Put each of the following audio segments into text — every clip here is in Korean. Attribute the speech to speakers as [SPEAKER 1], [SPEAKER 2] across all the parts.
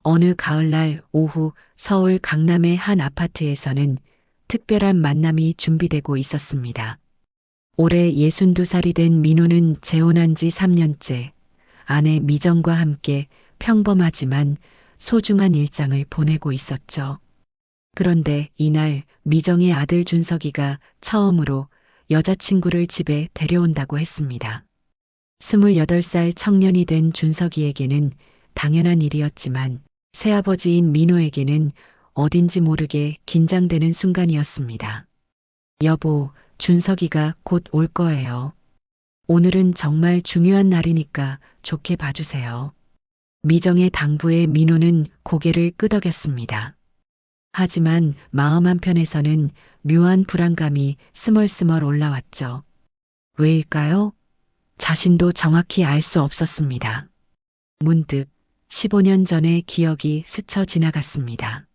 [SPEAKER 1] 어느 가을날 오후 서울 강남의 한 아파트에서는 특별한 만남이 준비되고 있었습니다. 올해 62살이 된 민호는 재혼한 지 3년째 아내 미정과 함께 평범하지만 소중한 일상을 보내고 있었죠. 그런데 이날 미정의 아들 준석이가 처음으로 여자친구를 집에 데려온다고 했습니다. 28살 청년이 된 준석이에게는 당연한 일이었지만 새아버지인 민호에게는 어딘지 모르게 긴장되는 순간이었습니다. 여보, 준석이가 곧 올 거예요. 오늘은 정말 중요한 날이니까 좋게 봐주세요. 미정의 당부에 민호는 고개를 끄덕였습니다. 하지만 마음 한편에서는 묘한 불안감이 스멀스멀 올라왔죠. 왜일까요? 자신도 정확히 알 수 없었습니다. 문득 15년 전의 기억이 스쳐 지나갔습니다.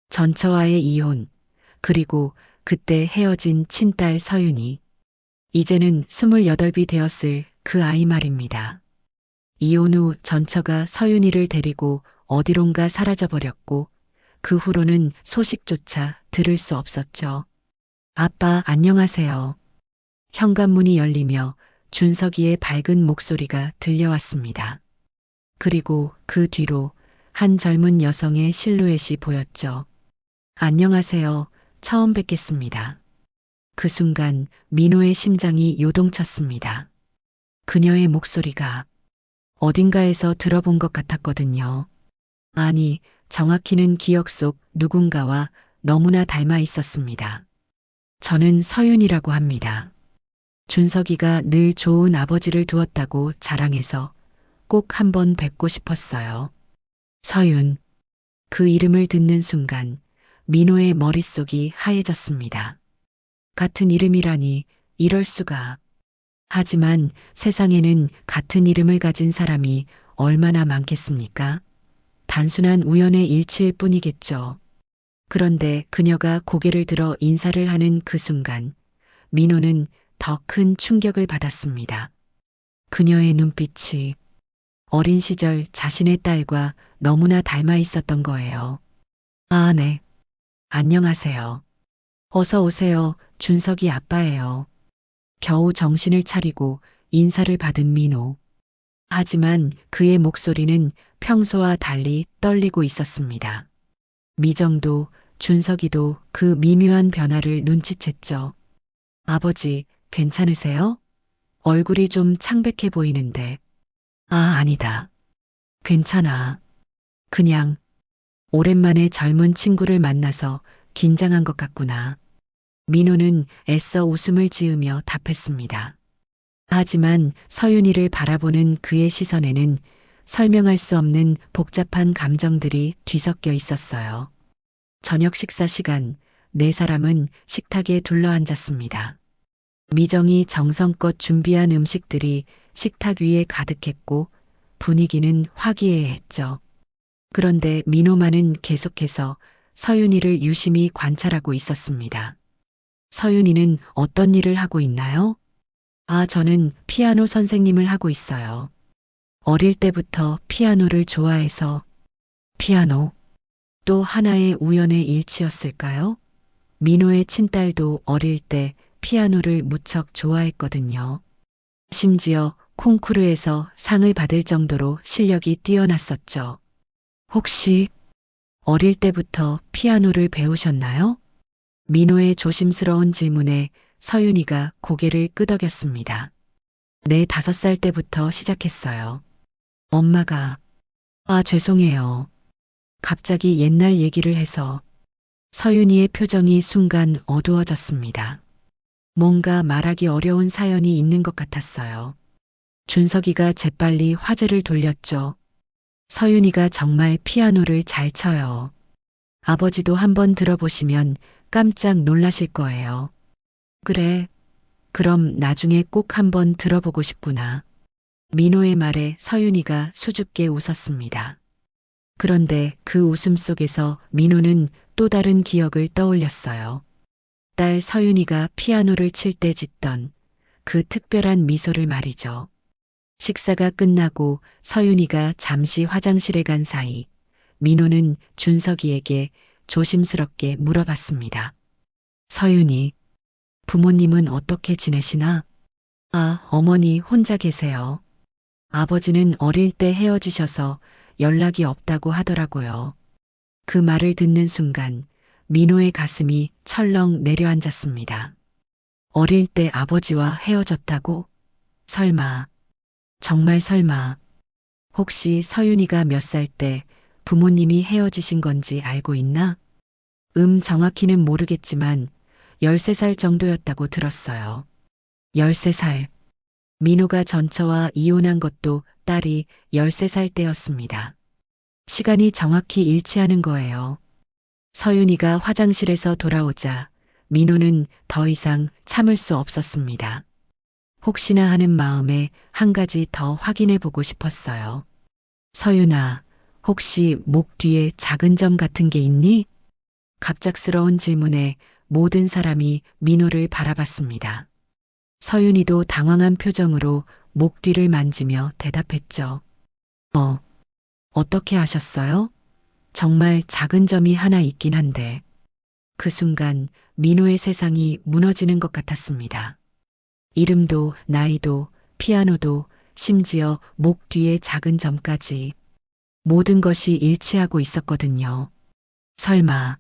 [SPEAKER 1] 전처와의 이혼, 그리고 그때 헤어진 친딸 서윤이, 이제는 28이 되었을 그 아이 말입니다. 이혼 후 전처가 서윤이를 데리고 어디론가 사라져버렸고 그 후로는 소식조차 들을 수 없었죠. 아빠, 안녕하세요. 현관문이 열리며 준석이의 밝은 목소리가 들려왔습니다. 그리고 그 뒤로 한 젊은 여성의 실루엣이 보였죠. 안녕하세요. 처음 뵙겠습니다. 그 순간 민호의 심장이 요동쳤습니다. 그녀의 목소리가 어딘가에서 들어본 것 같았거든요. 아니, 정확히는 기억 속 누군가와 너무나 닮아 있었습니다. 저는 서윤이라고 합니다. 준석이가 늘 좋은 아버지를 두었다고 자랑해서 꼭 한번 뵙고 싶었어요. 서윤. 그 이름을 듣는 순간 민호의 머릿속이 하얘졌습니다. 같은 이름이라니 이럴 수가. 하지만 세상에는 같은 이름을 가진 사람이 얼마나 많겠습니까? 단순한 우연의 일치일 뿐이겠죠. 그런데 그녀가 고개를 들어 인사를 하는 그 순간 민호는 더 큰 충격을 받았습니다. 그녀의 눈빛이 어린 시절 자신의 딸과 너무나 닮아 있었던 거예요. 아, 네. 안녕하세요. 어서 오세요. 준석이 아빠예요. 겨우 정신을 차리고 인사를 받은 민호. 하지만 그의 목소리는 평소와 달리 떨리고 있었습니다. 미정도 준석이도 그 미묘한 변화를 눈치챘죠. 아버지, 괜찮으세요? 얼굴이 좀 창백해 보이는데. 아, 아니다. 괜찮아. 그냥 오랜만에 젊은 친구를 만나서 긴장한 것 같구나. 민호는 애써 웃음을 지으며 답했습니다. 하지만 서윤이를 바라보는 그의 시선에는 설명할 수 없는 복잡한 감정들이 뒤섞여 있었어요. 저녁 식사 시간, 네 사람은 식탁에 둘러앉았습니다. 미정이 정성껏 준비한 음식들이 식탁 위에 가득했고 분위기는 화기애애했죠. 그런데 민호만은 계속해서 서윤이를 유심히 관찰하고 있었습니다. 서윤이는 어떤 일을 하고 있나요? 아, 저는 피아노 선생님을 하고 있어요. 어릴 때부터 피아노를 좋아해서. 피아노? 또 하나의 우연의 일치였을까요? 민호의 친딸도 어릴 때 피아노를 무척 좋아했거든요. 심지어 콩쿠르에서 상을 받을 정도로 실력이 뛰어났었죠. 혹시 어릴 때부터 피아노를 배우셨나요? 민호의 조심스러운 질문에 서윤이가 고개를 끄덕였습니다. 네, 5살 때부터 시작했어요. 엄마가. 아, 죄송해요. 갑자기 옛날 얘기를 해서. 서윤이의 표정이 순간 어두워졌습니다. 뭔가 말하기 어려운 사연이 있는 것 같았어요. 준석이가 재빨리 화제를 돌렸죠. 서윤이가 정말 피아노를 잘 쳐요. 아버지도 한번 들어보시면 깜짝 놀라실 거예요. 그래. 그럼 나중에 꼭 한번 들어보고 싶구나. 민호의 말에 서윤이가 수줍게 웃었습니다. 그런데 그 웃음 속에서 민호는 또 다른 기억을 떠올렸어요. 딸 서윤이가 피아노를 칠 때 짓던 그 특별한 미소를 말이죠. 식사가 끝나고 서윤이가 잠시 화장실에 간 사이 민호는 준석이에게 조심스럽게 물어봤습니다. 서윤이, 부모님은 어떻게 지내시나? 아, 어머니 혼자 계세요. 아버지는 어릴 때 헤어지셔서 연락이 없다고 하더라고요. 그 말을 듣는 순간 민호의 가슴이 철렁 내려앉았습니다. 어릴 때 아버지와 헤어졌다고? 설마, 정말 설마, 혹시 서윤이가 몇 살 때 부모님이 헤어지신 건지 알고 있나? 정확히는 모르겠지만 13살 정도였다고 들었어요. 13살. 민호가 전처와 이혼한 것도 딸이 13살 때였습니다. 시간이 정확히 일치하는 거예요. 서윤이가 화장실에서 돌아오자 민호는 더 이상 참을 수 없었습니다. 혹시나 하는 마음에 한 가지 더 확인해 보고 싶었어요. 서윤아, 혹시 목 뒤에 작은 점 같은 게 있니? 갑작스러운 질문에 모든 사람이 민호를 바라봤습니다. 서윤이도 당황한 표정으로 목 뒤를 만지며 대답했죠. 어떻게 하셨어요? 정말 작은 점이 하나 있긴 한데. 그 순간 민호의 세상이 무너지는 것 같았습니다. 이름도 나이도 피아노도 심지어 목 뒤의 작은 점까지 모든 것이 일치하고 있었거든요. 설마,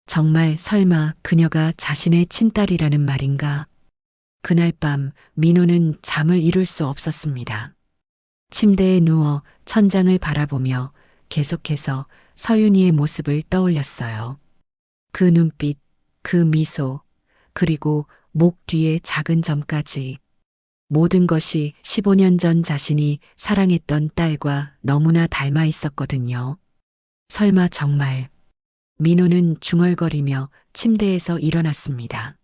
[SPEAKER 1] 정말 설마 그녀가 자신의 친딸이라는 말인가? 그날 밤 민호는 잠을 이룰 수 없었습니다. 침대에 누워 천장을 바라보며 계속해서 서윤이의 모습을 떠올렸어요. 그 눈빛, 그 미소, 그리고 목 뒤의 작은 점까지 모든 것이 15년 전 자신이 사랑했던 딸과 너무나 닮아 있었거든요. 설마 정말. 민호는 중얼거리며 침대에서 일어났습니다.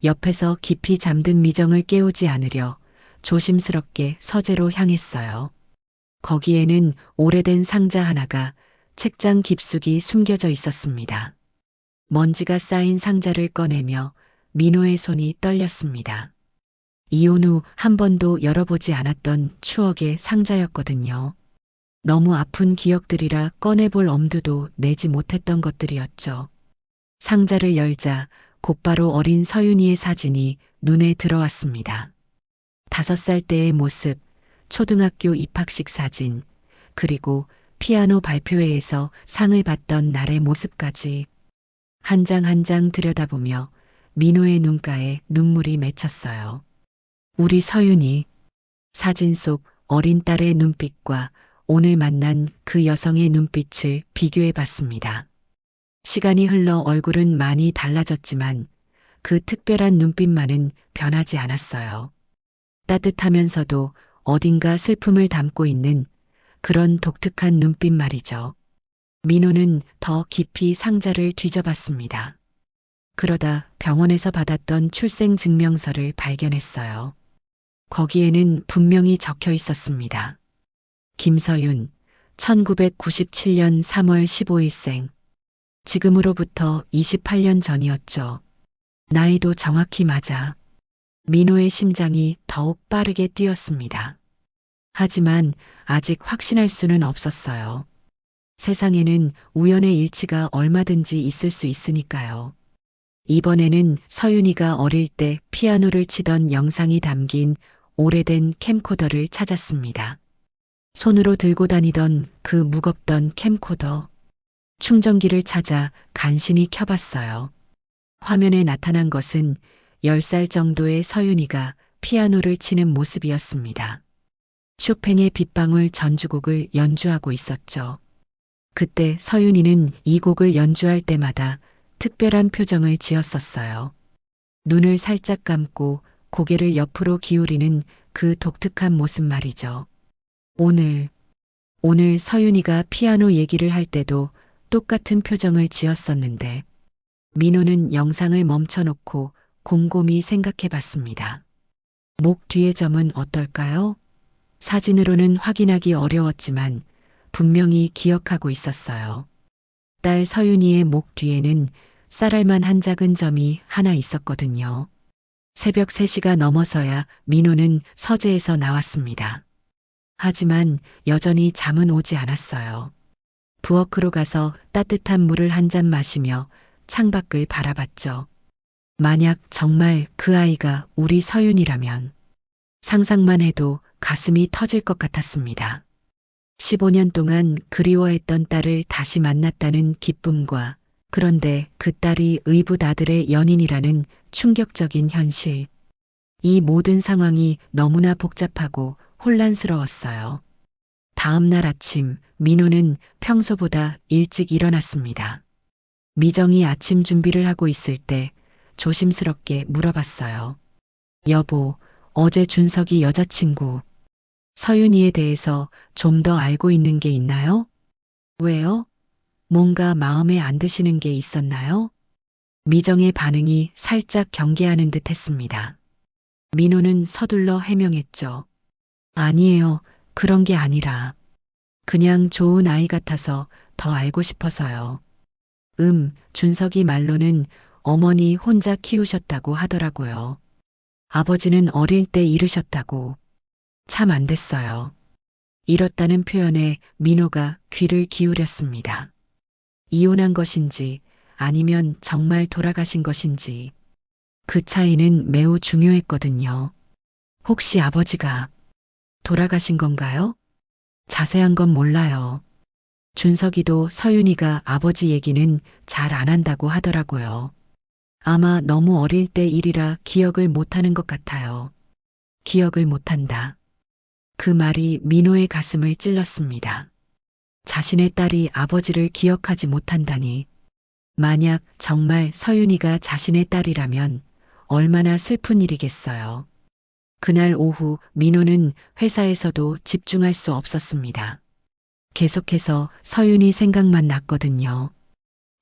[SPEAKER 1] 옆에서 깊이 잠든 미정을 깨우지 않으려 조심스럽게 서재로 향했어요. 거기에는 오래된 상자 하나가 책장 깊숙이 숨겨져 있었습니다. 먼지가 쌓인 상자를 꺼내며 민호의 손이 떨렸습니다. 이혼 후 한 번도 열어보지 않았던 추억의 상자였거든요. 너무 아픈 기억들이라 꺼내볼 엄두도 내지 못했던 것들이었죠. 상자를 열자 곧바로 어린 서윤이의 사진이 눈에 들어왔습니다. 5살 때의 모습, 초등학교 입학식 사진, 그리고 피아노 발표회에서 상을 받던 날의 모습까지 한 장 한 장 들여다보며 민호의 눈가에 눈물이 맺혔어요. 우리 서윤이 사진 속 어린 딸의 눈빛과 오늘 만난 그 여성의 눈빛을 비교해 봤습니다. 시간이 흘러 얼굴은 많이 달라졌지만 그 특별한 눈빛만은 변하지 않았어요. 따뜻하면서도 어딘가 슬픔을 담고 있는 그런 독특한 눈빛 말이죠. 민호는 더 깊이 상자를 뒤져봤습니다. 그러다 병원에서 받았던 출생증명서를 발견했어요. 거기에는 분명히 적혀 있었습니다. 김서윤, 1997년 3월 15일생. 지금으로부터 28년 전이었죠. 나이도 정확히 맞아. 민호의 심장이 더욱 빠르게 뛰었습니다. 하지만 아직 확신할 수는 없었어요. 세상에는 우연의 일치가 얼마든지 있을 수 있으니까요. 이번에는 서윤이가 어릴 때 피아노를 치던 영상이 담긴 오래된 캠코더를 찾았습니다. 손으로 들고 다니던 그 무겁던 캠코더. 충전기를 찾아 간신히 켜봤어요. 화면에 나타난 것은 10살 정도의 서윤이가 피아노를 치는 모습이었습니다. 쇼팽의 빗방울 전주곡을 연주하고 있었죠. 그때 서윤이는 이 곡을 연주할 때마다 특별한 표정을 지었었어요. 눈을 살짝 감고 고개를 옆으로 기울이는 그 독특한 모습 말이죠. 오늘 서윤이가 피아노 얘기를 할 때도 똑같은 표정을 지었었는데 민호는 영상을 멈춰놓고 곰곰이 생각해 봤습니다. 목 뒤의 점은 어떨까요? 사진으로는 확인하기 어려웠지만 분명히 기억하고 있었어요. 딸 서윤이의 목 뒤에는 쌀알만 한 작은 점이 하나 있었거든요. 새벽 3시가 넘어서야 민호는 서재에서 나왔습니다. 하지만 여전히 잠은 오지 않았어요. 부엌으로 가서 따뜻한 물을 한 잔 마시며 창밖을 바라봤죠. 만약 정말 그 아이가 우리 서윤이라면 상상만 해도 가슴이 터질 것 같았습니다. 15년 동안 그리워했던 딸을 다시 만났다는 기쁨과 그런데 그 딸이 의붓 아들의 연인이라는 충격적인 현실. 이 모든 상황이 너무나 복잡하고 혼란스러웠어요. 다음 날 아침 민호는 평소보다 일찍 일어났습니다. 미정이 아침 준비를 하고 있을 때 조심스럽게 물어봤어요. 여보, 어제 준석이 여자친구 서윤이에 대해서 좀 더 알고 있는 게 있나요? 왜요? 뭔가 마음에 안 드시는 게 있었나요? 미정의 반응이 살짝 경계하는 듯 했습니다. 민호는 서둘러 해명했죠. 아니에요. 그런 게 아니라 그냥 좋은 아이 같아서 더 알고 싶어서요. 준석이 말로는 어머니 혼자 키우셨다고 하더라고요. 아버지는 어릴 때 잃으셨다고. 참 안 됐어요. 잃었다는 표현에 민호가 귀를 기울였습니다. 이혼한 것인지 아니면 정말 돌아가신 것인지 그 차이는 매우 중요했거든요. 혹시 아버지가 돌아가신 건가요? 자세한 건 몰라요. 준석이도 서윤이가 아버지 얘기는 잘 안 한다고 하더라고요. 아마 너무 어릴 때 일이라 기억을 못하는 것 같아요. 기억을 못한다. 그 말이 민호의 가슴을 찔렀습니다. 자신의 딸이 아버지를 기억하지 못한다니. 만약 정말 서윤이가 자신의 딸이라면 얼마나 슬픈 일이겠어요. 그날 오후 민호는 회사에서도 집중할 수 없었습니다. 계속해서 서윤이 생각만 났거든요.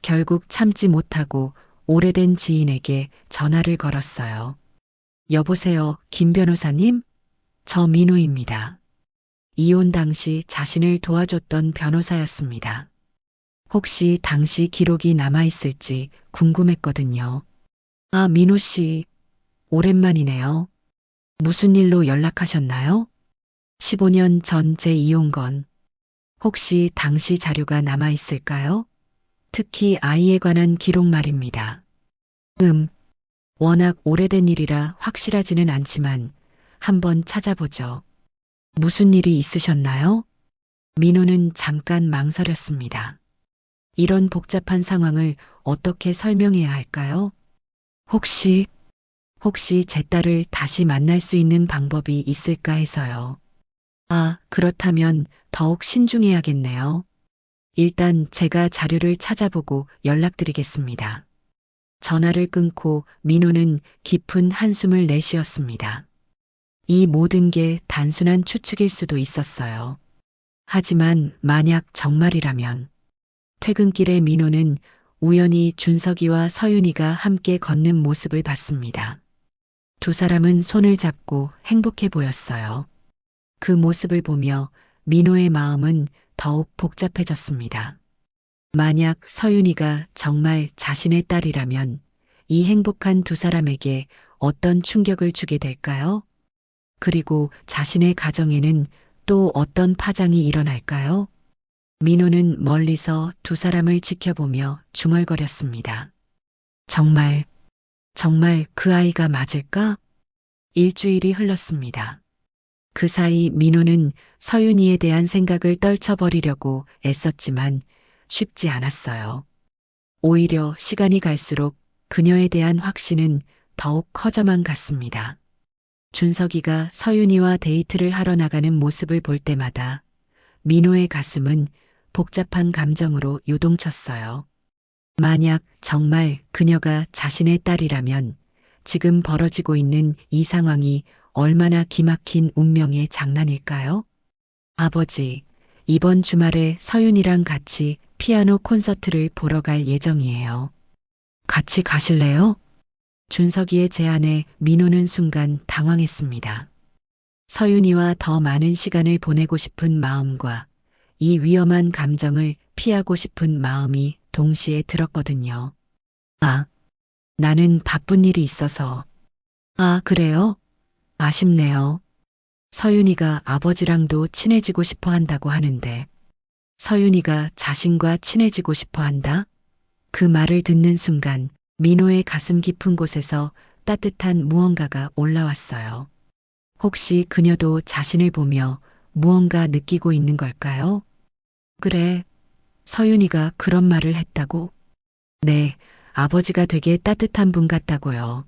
[SPEAKER 1] 결국 참지 못하고 오래된 지인에게 전화를 걸었어요. 여보세요, 김 변호사님? 저 민호입니다. 이혼 당시 자신을 도와줬던 변호사였습니다. 혹시 당시 기록이 남아있을지 궁금했거든요. 아, 민호 씨, 오랜만이네요. 무슨 일로 연락하셨나요? 15년 전 제 이혼건. 혹시 당시 자료가 남아있을까요? 특히 아이에 관한 기록 말입니다. 워낙 오래된 일이라 확실하지는 않지만 한번 찾아보죠. 무슨 일이 있으셨나요? 민호는 잠깐 망설였습니다. 이런 복잡한 상황을 어떻게 설명해야 할까요? 혹시 제 딸을 다시 만날 수 있는 방법이 있을까 해서요. 아, 그렇다면 더욱 신중해야겠네요. 일단 제가 자료를 찾아보고 연락드리겠습니다. 전화를 끊고 민호는 깊은 한숨을 내쉬었습니다. 이 모든 게 단순한 추측일 수도 있었어요. 하지만 만약 정말이라면 퇴근길에 민호는 우연히 준석이와 서윤이가 함께 걷는 모습을 봤습니다. 두 사람은 손을 잡고 행복해 보였어요. 그 모습을 보며 민호의 마음은 더욱 복잡해졌습니다. 만약 서윤이가 정말 자신의 딸이라면 이 행복한 두 사람에게 어떤 충격을 주게 될까요? 그리고 자신의 가정에는 또 어떤 파장이 일어날까요? 민호는 멀리서 두 사람을 지켜보며 중얼거렸습니다. 정말 그 아이가 맞을까? 일주일이 흘렀습니다. 그 사이 민호는 서윤이에 대한 생각을 떨쳐버리려고 애썼지만 쉽지 않았어요. 오히려 시간이 갈수록 그녀에 대한 확신은 더욱 커져만 갔습니다. 준석이가 서윤이와 데이트를 하러 나가는 모습을 볼 때마다 민호의 가슴은 복잡한 감정으로 요동쳤어요. 만약 정말 그녀가 자신의 딸이라면 지금 벌어지고 있는 이 상황이 얼마나 기막힌 운명의 장난일까요? 아버지, 이번 주말에 서윤이랑 같이 피아노 콘서트를 보러 갈 예정이에요. 같이 가실래요? 준석이의 제안에 민호는 순간 당황했습니다. 서윤이와 더 많은 시간을 보내고 싶은 마음과 이 위험한 감정을 피하고 싶은 마음이 동시에 들었거든요. 아, 나는 바쁜 일이 있어서. 아, 그래요? 아쉽네요. 서윤이가 아버지랑도 친해지고 싶어 한다고 하는데. 서윤이가 자신과 친해지고 싶어 한다? 그 말을 듣는 순간 민호의 가슴 깊은 곳에서 따뜻한 무언가가 올라왔어요. 혹시 그녀도 자신을 보며 무언가 느끼고 있는 걸까요? 그래, 서윤이가 그런 말을 했다고? 네, 아버지가 되게 따뜻한 분 같다고요.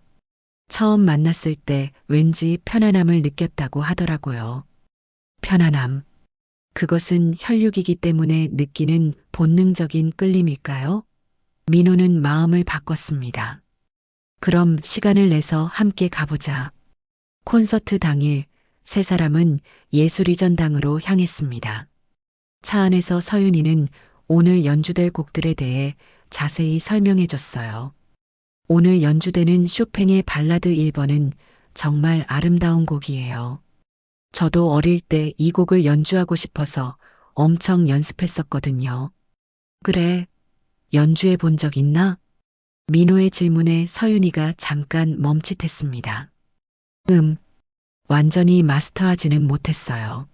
[SPEAKER 1] 처음 만났을 때 왠지 편안함을 느꼈다고 하더라고요. 편안함. 그것은 혈육이기 때문에 느끼는 본능적인 끌림일까요? 민호는 마음을 바꿨습니다. 그럼 시간을 내서 함께 가보자. 콘서트 당일 세 사람은 예술이전당으로 향했습니다. 차 안에서 서윤이는 오늘 연주될 곡들에 대해 자세히 설명해 줬어요. 오늘 연주되는 쇼팽의 발라드 1번은 정말 아름다운 곡이에요. 저도 어릴 때 이 곡을 연주하고 싶어서 엄청 연습했었거든요. 그래, 연주해 본 적 있나? 민호의 질문에 서윤이가 잠깐 멈칫했습니다. 완전히 마스터하지는 못했어요.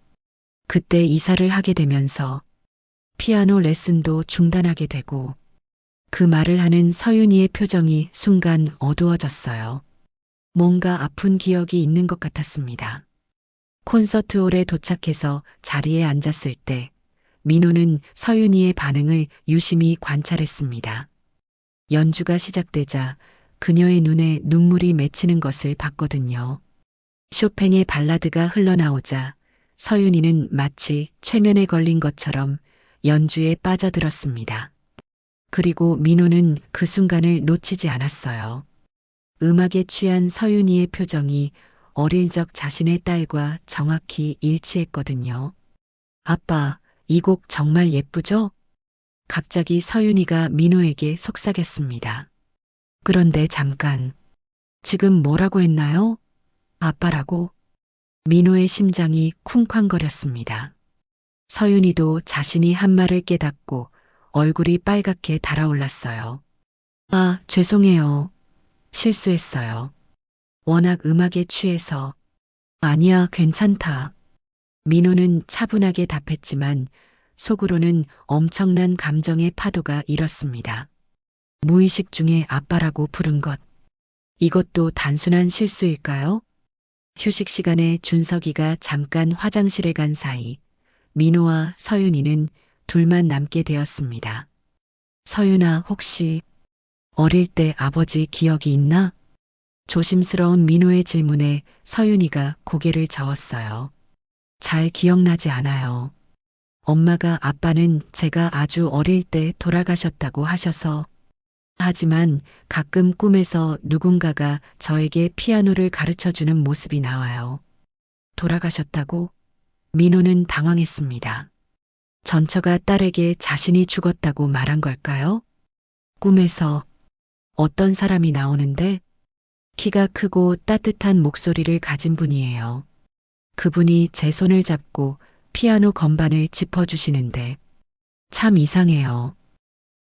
[SPEAKER 1] 그때 이사를 하게 되면서 피아노 레슨도 중단하게 되고 그 말을 하는 서윤이의 표정이 순간 어두워졌어요. 뭔가 아픈 기억이 있는 것 같았습니다. 콘서트홀에 도착해서 자리에 앉았을 때 민호는 서윤이의 반응을 유심히 관찰했습니다. 연주가 시작되자 그녀의 눈에 눈물이 맺히는 것을 봤거든요. 쇼팽의 발라드가 흘러나오자 서윤이는 마치 최면에 걸린 것처럼 연주에 빠져들었습니다. 그리고 민호는 그 순간을 놓치지 않았어요. 음악에 취한 서윤이의 표정이 어릴 적 자신의 딸과 정확히 일치했거든요. 아빠, 이 곡 정말 예쁘죠? 갑자기 서윤이가 민호에게 속삭였습니다. 그런데 잠깐, 지금 뭐라고 했나요? 아빠라고? 민호의 심장이 쿵쾅거렸습니다. 서윤이도 자신이 한 말을 깨닫고 얼굴이 빨갛게 달아올랐어요. 아, 죄송해요. 실수했어요. 워낙 음악에 취해서. 아니야, 괜찮다. 민호는 차분하게 답했지만 속으로는 엄청난 감정의 파도가 일었습니다. 무의식 중에 아빠라고 부른 것. 이것도 단순한 실수일까요? 휴식 시간에 준석이가 잠깐 화장실에 간 사이 민호와 서윤이는 둘만 남게 되었습니다. 서윤아, 혹시 어릴 때 아버지 기억이 있나? 조심스러운 민호의 질문에 서윤이가 고개를 저었어요. 잘 기억나지 않아요. 엄마가 아빠는 제가 아주 어릴 때 돌아가셨다고 하셔서 하지만 가끔 꿈에서 누군가가 저에게 피아노를 가르쳐주는 모습이 나와요. 돌아가셨다고? 민호는 당황했습니다. 전처가 딸에게 자신이 죽었다고 말한 걸까요? 꿈에서 어떤 사람이 나오는데 키가 크고 따뜻한 목소리를 가진 분이에요. 그분이 제 손을 잡고 피아노 건반을 짚어주시는데 참 이상해요.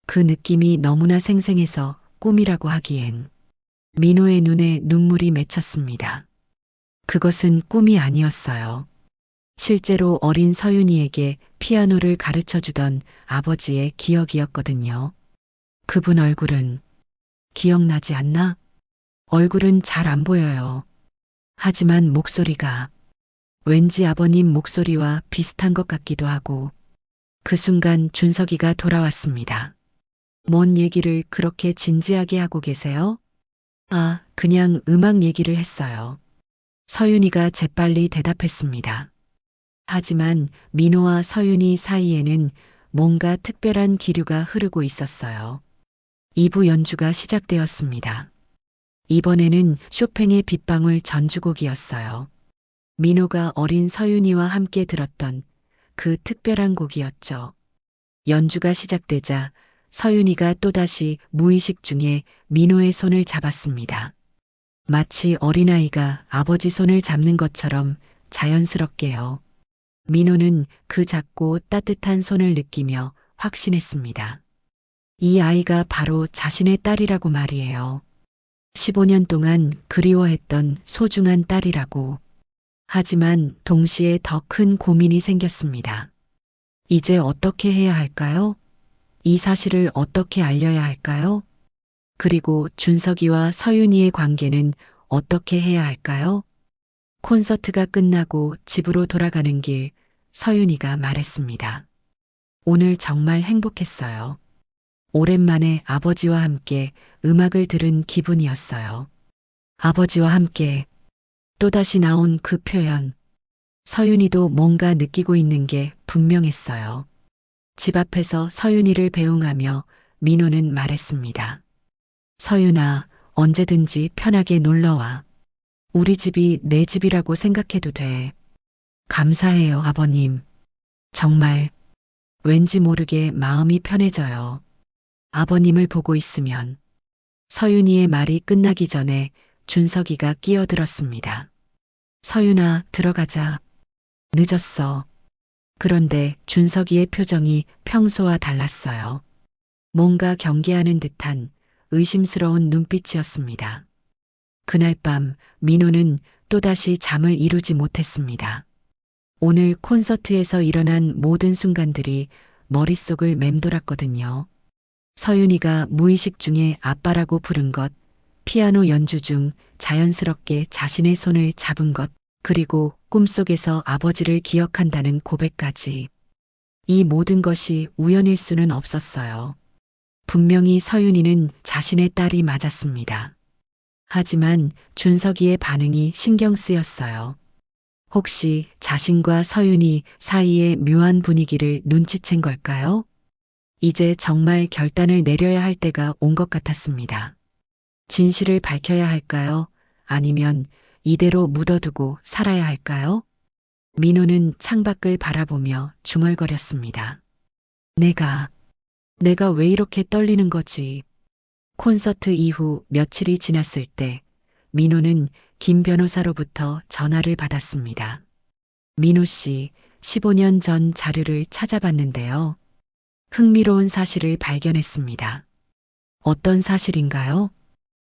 [SPEAKER 1] 그 느낌이 너무나 생생해서 꿈이라고 하기엔 민호의 눈에 눈물이 맺혔습니다. 그것은 꿈이 아니었어요. 실제로 어린 서윤이에게 피아노를 가르쳐 주던 아버지의 기억이었거든요. 그분 얼굴은 기억나지 않나? 얼굴은 잘 안 보여요. 하지만 목소리가 왠지 아버님 목소리와 비슷한 것 같기도 하고 그 순간 준석이가 돌아왔습니다. 뭔 얘기를 그렇게 진지하게 하고 계세요? 아, 그냥 음악 얘기를 했어요. 서윤이가 재빨리 대답했습니다. 하지만 민호와 서윤이 사이에는 뭔가 특별한 기류가 흐르고 있었어요. 2부 연주가 시작되었습니다. 이번에는 쇼팽의 빗방울 전주곡이었어요. 민호가 어린 서윤이와 함께 들었던 그 특별한 곡이었죠. 연주가 시작되자 서윤이가 또다시 무의식 중에 민호의 손을 잡았습니다. 마치 어린아이가 아버지 손을 잡는 것처럼 자연스럽게요. 민호는 그 작고 따뜻한 손을 느끼며 확신했습니다. 이 아이가 바로 자신의 딸이라고 말이에요. 15년 동안 그리워했던 소중한 딸이라고. 하지만 동시에 더 큰 고민이 생겼습니다. 이제 어떻게 해야 할까요? 이 사실을 어떻게 알려야 할까요? 그리고 준석이와 서윤이의 관계는 어떻게 해야 할까요? 콘서트가 끝나고 집으로 돌아가는 길 서윤이가 말했습니다. 오늘 정말 행복했어요. 오랜만에 아버지와 함께 음악을 들은 기분이었어요. 아버지와 함께 또다시 나온 그 표현. 서윤이도 뭔가 느끼고 있는 게 분명했어요. 집 앞에서 서윤이를 배웅하며 민호는 말했습니다. 서윤아, 언제든지 편하게 놀러와. 우리 집이 내 집이라고 생각해도 돼. 감사해요, 아버님. 정말 왠지 모르게 마음이 편해져요. 아버님을 보고 있으면. 서윤이의 말이 끝나기 전에 준석이가 끼어들었습니다. 서윤아, 들어가자. 늦었어. 그런데 준석이의 표정이 평소와 달랐어요. 뭔가 경계하는 듯한 의심스러운 눈빛이었습니다. 그날 밤 민호는 또다시 잠을 이루지 못했습니다. 오늘 콘서트에서 일어난 모든 순간들이 머릿속을 맴돌았거든요. 서윤이가 무의식 중에 아빠라고 부른 것, 피아노 연주 중 자연스럽게 자신의 손을 잡은 것, 그리고 꿈속에서 아버지를 기억한다는 고백까지. 이 모든 것이 우연일 수는 없었어요. 분명히 서윤이는 자신의 딸이 맞았습니다. 하지만 준석이의 반응이 신경 쓰였어요. 혹시 자신과 서윤이 사이의 묘한 분위기를 눈치챈 걸까요? 이제 정말 결단을 내려야 할 때가 온 것 같았습니다. 진실을 밝혀야 할까요? 아니면 이대로 묻어두고 살아야 할까요? 민호는 창밖을 바라보며 중얼거렸습니다. 내가 왜 이렇게 떨리는 거지? 콘서트 이후 며칠이 지났을 때 민호는 김 변호사로부터 전화를 받았습니다. 민호 씨, 15년 전 자료를 찾아봤는데요. 흥미로운 사실을 발견했습니다. 어떤 사실인가요?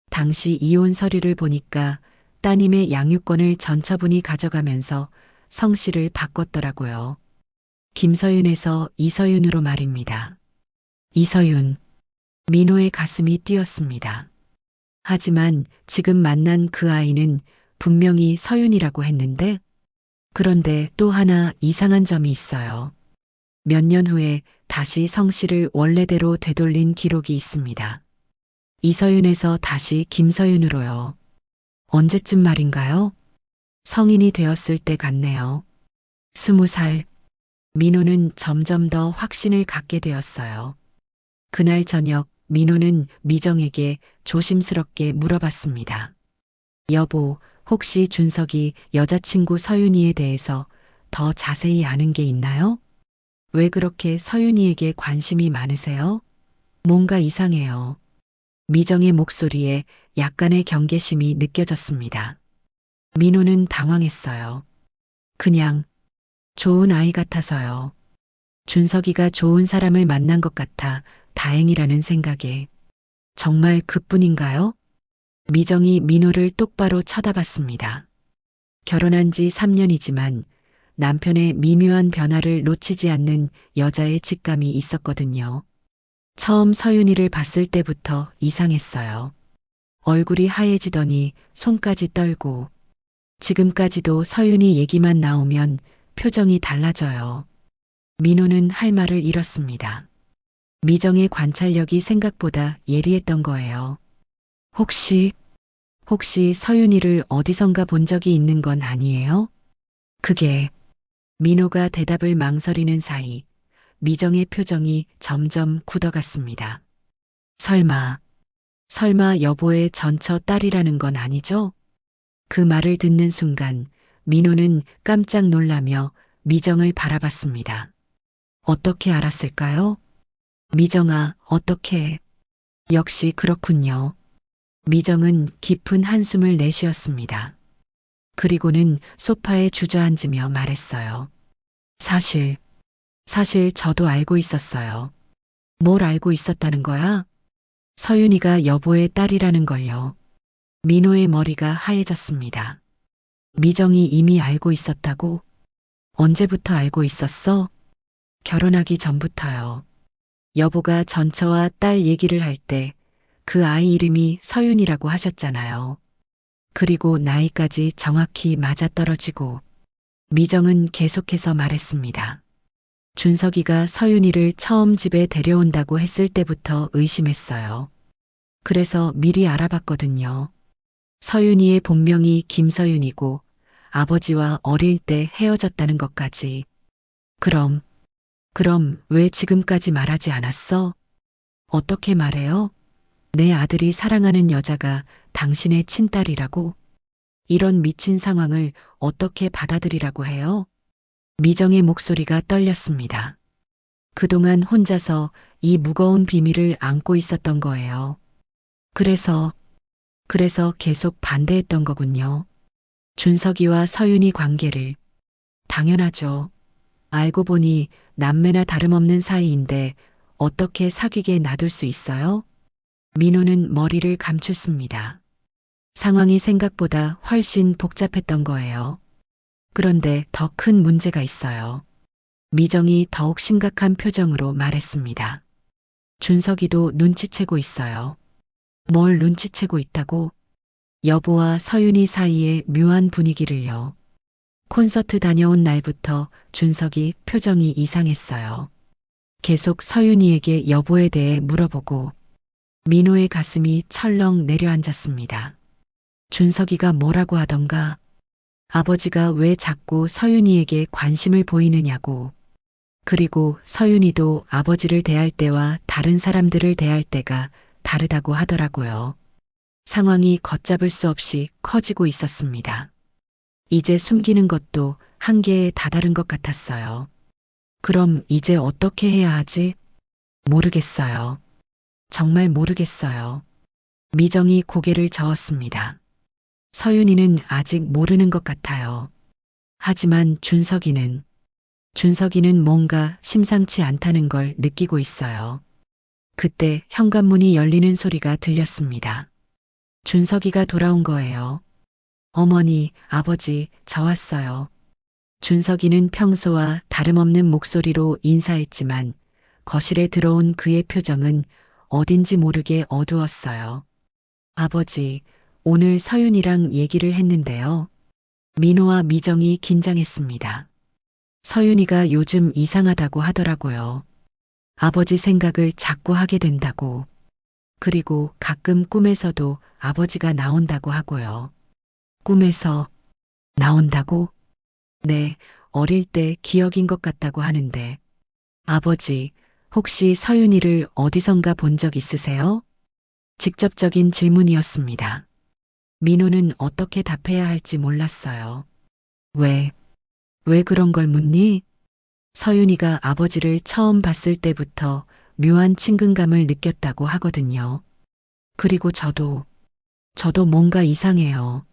[SPEAKER 1] 당시 이혼 서류를 보니까 따님의 양육권을 전처분이 가져가면서 성씨를 바꿨더라고요. 김서윤에서 이서윤으로 말입니다. 이서윤. 민호의 가슴이 뛰었습니다. 하지만 지금 만난 그 아이는 분명히 서윤이라고 했는데, 그런데 또 하나 이상한 점이 있어요. 몇 년 후에 다시 성씨를 원래대로 되돌린 기록이 있습니다. 이서윤에서 다시 김서윤으로요. 언제쯤 말인가요? 성인이 되었을 때 같네요. 20살. 민호는 점점 더 확신을 갖게 되었어요. 그날 저녁 민호는 미정에게 조심스럽게 물어봤습니다. 여보, 혹시 준석이 여자친구 서윤이에 대해서 더 자세히 아는 게 있나요? 왜 그렇게 서윤이에게 관심이 많으세요? 뭔가 이상해요. 미정의 목소리에 약간의 경계심이 느껴졌습니다. 민호는 당황했어요. 그냥 좋은 아이 같아서요. 준석이가 좋은 사람을 만난 것 같아 다행이라는 생각에. 정말 그뿐인가요? 미정이 민호를 똑바로 쳐다봤습니다. 결혼한 지 3년이지만 남편의 미묘한 변화를 놓치지 않는 여자의 직감이 있었거든요. 처음 서윤이를 봤을 때부터 이상했어요. 얼굴이 하얘지더니 손까지 떨고, 지금까지도 서윤이 얘기만 나오면 표정이 달라져요. 민호는 할 말을 잃었습니다. 미정의 관찰력이 생각보다 예리했던 거예요. 혹시 서윤이를 어디선가 본 적이 있는 건 아니에요? 그게. 민호가 대답을 망설이는 사이 미정의 표정이 점점 굳어갔습니다. 설마 여보의 전처 딸이라는 건 아니죠? 그 말을 듣는 순간 민호는 깜짝 놀라며 미정을 바라봤습니다. 어떻게 알았을까요? 미정아, 어떻게? 역시 그렇군요. 미정은 깊은 한숨을 내쉬었습니다. 그리고는 소파에 주저앉으며 말했어요. 사실 저도 알고 있었어요. 뭘 알고 있었다는 거야? 서윤이가 여보의 딸이라는 걸요. 민호의 머리가 하얘졌습니다. 미정이 이미 알고 있었다고? 언제부터 알고 있었어? 결혼하기 전부터요. 여보가 전처와 딸 얘기를 할 때 그 아이 이름이 서윤이라고 하셨잖아요. 그리고 나이까지 정확히 맞아떨어지고 미정은 계속해서 말했습니다. 준석이가 서윤이를 처음 집에 데려온다고 했을 때부터 의심했어요. 그래서 미리 알아봤거든요. 서윤이의 본명이 김서윤이고 아버지와 어릴 때 헤어졌다는 것까지. 그럼 왜 지금까지 말하지 않았어? 어떻게 말해요? 내 아들이 사랑하는 여자가 당신의 친딸이라고? 이런 미친 상황을 어떻게 받아들이라고 해요? 미정의 목소리가 떨렸습니다. 그동안 혼자서 이 무거운 비밀을 안고 있었던 거예요. 그래서 계속 반대했던 거군요. 준석이와 서윤이 관계를. 당연하죠. 알고 보니 남매나 다름없는 사이인데 어떻게 사귀게 놔둘 수 있어요? 민호는 머리를 감췄습니다. 상황이 생각보다 훨씬 복잡했던 거예요. 그런데 더 큰 문제가 있어요. 미정이 더욱 심각한 표정으로 말했습니다. 준석이도 눈치채고 있어요. 뭘 눈치채고 있다고? 여보와 서윤이 사이의 묘한 분위기를요. 콘서트 다녀온 날부터 준석이 표정이 이상했어요. 계속 서윤이에게 여보에 대해 물어보고 민호의 가슴이 철렁 내려앉았습니다. 준석이가 뭐라고 하던가 아버지가 왜 자꾸 서윤이에게 관심을 보이느냐고. 그리고 서윤이도 아버지를 대할 때와 다른 사람들을 대할 때가 다르다고 하더라고요. 상황이 걷잡을 수 없이 커지고 있었습니다. 이제 숨기는 것도 한계에 다다른 것 같았어요. 그럼 이제 어떻게 해야 하지? 모르겠어요. 정말 모르겠어요. 미정이 고개를 저었습니다. 서윤이는 아직 모르는 것 같아요. 하지만 준석이는 뭔가 심상치 않다는 걸 느끼고 있어요. 그때 현관문이 열리는 소리가 들렸습니다. 준석이가 돌아온 거예요. 어머니, 아버지, 저 왔어요. 준석이는 평소와 다름없는 목소리로 인사했지만 거실에 들어온 그의 표정은 어딘지 모르게 어두웠어요. 아버지, 오늘 서윤이랑 얘기를 했는데요. 민호와 미정이 긴장했습니다. 서윤이가 요즘 이상하다고 하더라고요. 아버지 생각을 자꾸 하게 된다고. 그리고 가끔 꿈에서도 아버지가 나온다고 하고요. 꿈에서 나온다고? 네, 어릴 때 기억인 것 같다고 하는데. 아버지, 혹시 서윤이를 어디선가 본 적 있으세요? 직접적인 질문이었습니다. 민호는 어떻게 답해야 할지 몰랐어요. 왜 그런 걸 묻니? 서윤이가 아버지를 처음 봤을 때부터 묘한 친근감을 느꼈다고 하거든요. 그리고 저도 뭔가 이상해요.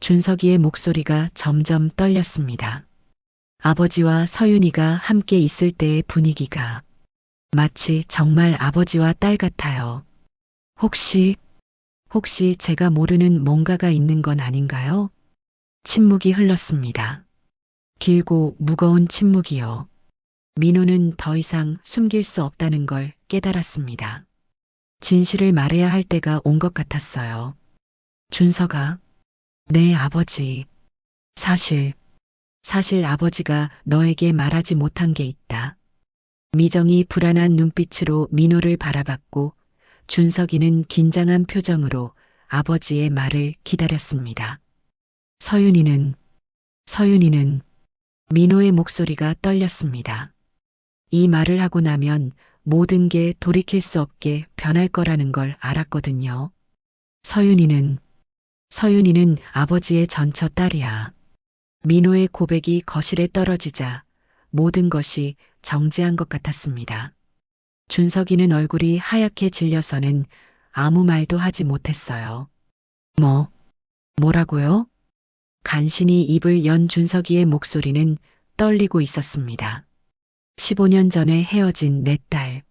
[SPEAKER 1] 준석이의 목소리가 점점 떨렸습니다. 아버지와 서윤이가 함께 있을 때의 분위기가 마치 정말 아버지와 딸 같아요. 혹시 제가 모르는 뭔가가 있는 건 아닌가요? 침묵이 흘렀습니다. 길고 무거운 침묵이요. 민호는 더 이상 숨길 수 없다는 걸 깨달았습니다. 진실을 말해야 할 때가 온 것 같았어요. 준석아, 네 아버지. 사실 아버지가 너에게 말하지 못한 게 있다. 미정이 불안한 눈빛으로 민호를 바라봤고 준석이는 긴장한 표정으로 아버지의 말을 기다렸습니다. 서윤이는 민호의 목소리가 떨렸습니다. 이 말을 하고 나면 모든 게 돌이킬 수 없게 변할 거라는 걸 알았거든요. 서윤이는 아버지의 전처 딸이야. 민호의 고백이 거실에 떨어지자 모든 것이 정지한 것 같았습니다. 준석이는 얼굴이 하얗게 질려서는 아무 말도 하지 못했어요. 뭐라고요? 간신히 입을 연 준석이의 목소리는 떨리고 있었습니다. 15년 전에 헤어진 내 딸.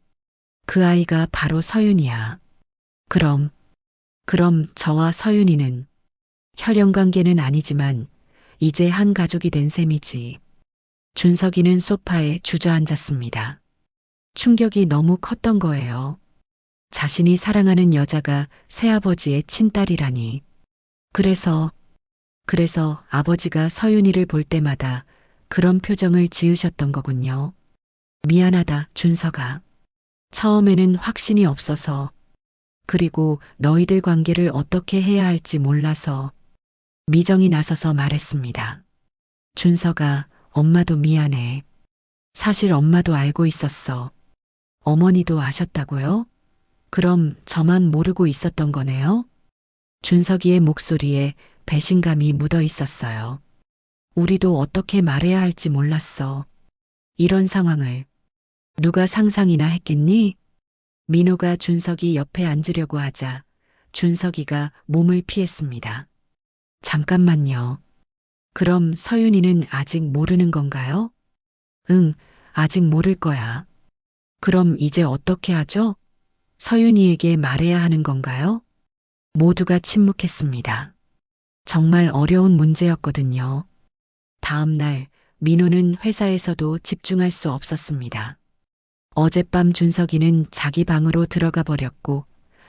[SPEAKER 1] 그 아이가 바로 서윤이야. 그럼 저와 서윤이는 혈연 관계는 아니지만 이제 한 가족이 된 셈이지. 준석이는 소파에 주저앉았습니다. 충격이 너무 컸던 거예요. 자신이 사랑하는 여자가 새아버지의 친딸이라니. 그래서 아버지가 서윤이를 볼 때마다 그런 표정을 지으셨던 거군요. 미안하다, 준석아. 처음에는 확신이 없어서, 그리고 너희들 관계를 어떻게 해야 할지 몰라서 미정이 나서서 말했습니다. 준석아, 엄마도 미안해. 사실 엄마도 알고 있었어. 어머니도 아셨다고요? 그럼 저만 모르고 있었던 거네요? 준석이의 목소리에 배신감이 묻어 있었어요. 우리도 어떻게 말해야 할지 몰랐어. 이런 상황을 누가 상상이나 했겠니? 민호가 준석이 옆에 앉으려고 하자 준석이가 몸을 피했습니다. 잠깐만요. 그럼 서윤이는 아직 모르는 건가요? 응, 아직 모를 거야. 그럼 이제 어떻게 하죠? 서윤이에게 말해야 하는 건가요? 모두가 침묵했습니다. 정말 어려운 문제였거든요. 다음 날 민호는 회사에서도 집중할 수 없었습니다. 어젯밤 준석이는 자기 방으로 들어가 버렸고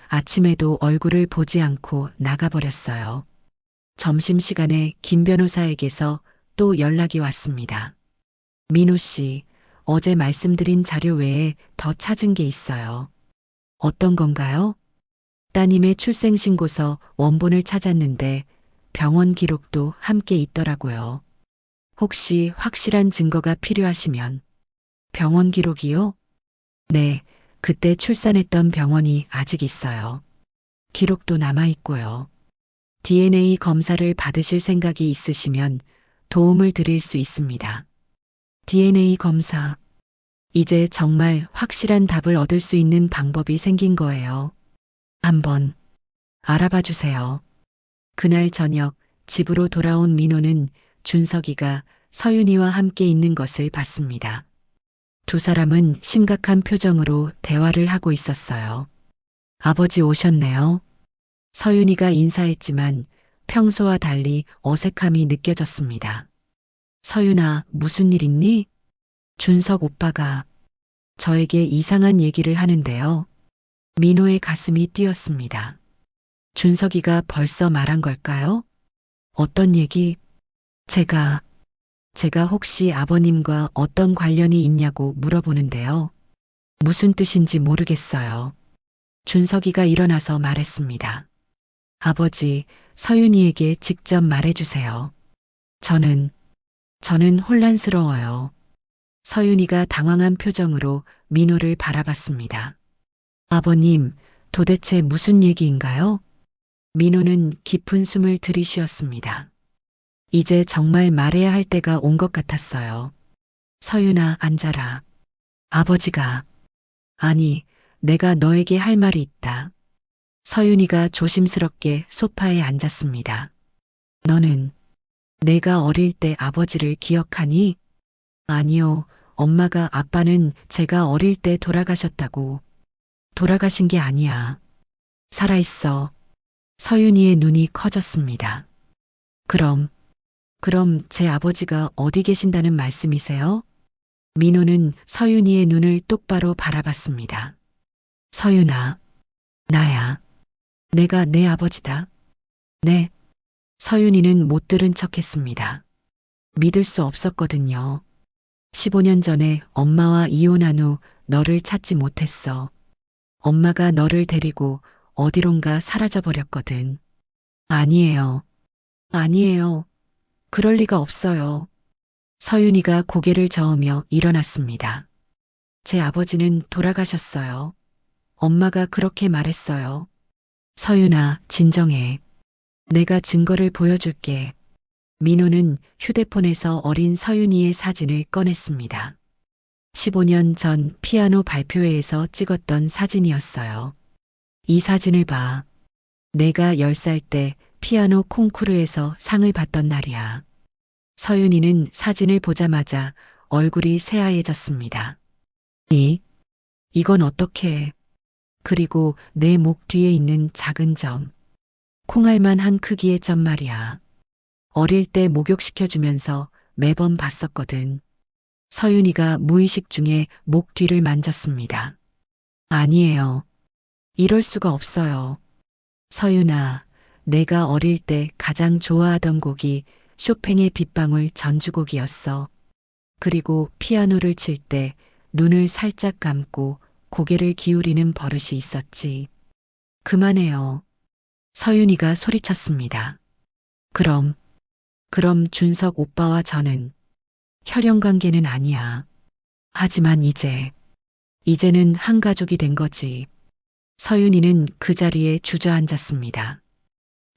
[SPEAKER 1] 아침에도 얼굴을 보지 않고 나가버렸어요. 점심시간에 김 변호사에게서 또 연락이 왔습니다. 민호 씨, 어제 말씀드린 자료 외에 더 찾은 게 있어요. 어떤 건가요? 따님의 출생신고서 원본을 찾았는데 병원 기록도 함께 있더라고요. 혹시 확실한 증거가 필요하시면. 병원 기록이요? 네, 그때 출산했던 병원이 아직 있어요. 기록도 남아있고요. DNA 검사를 받으실 생각이 있으시면 도움을 드릴 수 있습니다. DNA 검사. 이제 정말 확실한 답을 얻을 수 있는 방법이 생긴 거예요. 한번 알아봐 주세요. 그날 저녁 집으로 돌아온 민호는 준석이가 서윤이와 함께 있는 것을 봤습니다. 두 사람은 심각한 표정으로 대화를 하고 있었어요. 아버지 오셨네요. 서윤이가 인사했지만 평소와 달리 어색함이 느껴졌습니다. 서윤아, 무슨 일 있니? 준석 오빠가 저에게 이상한 얘기를 하는데요. 민호의 가슴이 뛰었습니다. 준석이가 벌써 말한 걸까요? 어떤 얘기? 제가 혹시 아버님과 어떤 관련이 있냐고 물어보는데요. 무슨 뜻인지 모르겠어요. 준석이가 일어나서 말했습니다. 아버지, 서윤이에게 직접 말해주세요. 저는 혼란스러워요. 서윤이가 당황한 표정으로 민호를 바라봤습니다. 아버님, 도대체 무슨 얘기인가요? 민호는 깊은 숨을 들이쉬었습니다. 이제 정말 말해야 할 때가 온 것 같았어요. 서윤아, 앉아라. 아버지가. 아니, 내가 너에게 할 말이 있다. 서윤이가 조심스럽게 소파에 앉았습니다. 너는 내가 어릴 때 아버지를 기억하니? 아니요, 엄마가 아빠는 제가 어릴 때 돌아가셨다고. 돌아가신 게 아니야. 살아있어. 서윤이의 눈이 커졌습니다. 그럼 제 아버지가 어디 계신다는 말씀이세요? 민호는 서윤이의 눈을 똑바로 바라봤습니다. 서윤아, 나야. 내가 내 아버지다. 네. 서윤이는 못 들은 척 했습니다. 믿을 수 없었거든요. 15년 전에 엄마와 이혼한 후 너를 찾지 못했어. 엄마가 너를 데리고 어디론가 사라져 버렸거든. 아니에요. 아니에요. 그럴 리가 없어요. 서윤이가 고개를 저으며 일어났습니다. 제 아버지는 돌아가셨어요. 엄마가 그렇게 말했어요. 서윤아, 진정해. 내가 증거를 보여줄게. 민호는 휴대폰에서 어린 서윤이의 사진을 꺼냈습니다. 15년 전 피아노 발표회에서 찍었던 사진이었어요. 이 사진을 봐. 내가 10살 때 피아노 콩쿠르에서 상을 받던 날이야. 서윤이는 사진을 보자마자 얼굴이 새하얘졌습니다. 이건 어떻게? 그리고 내 목 뒤에 있는 작은 점. 콩알만 한 크기의 점 말이야. 어릴 때 목욕시켜주면서 매번 봤었거든. 서윤이가 무의식 중에 목 뒤를 만졌습니다. 아니에요. 이럴 수가 없어요. 서윤아, 내가 어릴 때 가장 좋아하던 곡이 쇼팽의 빗방울 전주곡이었어. 그리고 피아노를 칠 때 눈을 살짝 감고 고개를 기울이는 버릇이 있었지. 그만해요. 서윤이가 소리쳤습니다. 그럼, 그럼 준석 오빠와 저는 혈연 관계는 아니야. 하지만 이제는 한 가족이 된 거지. 서윤이는 그 자리에 주저앉았습니다.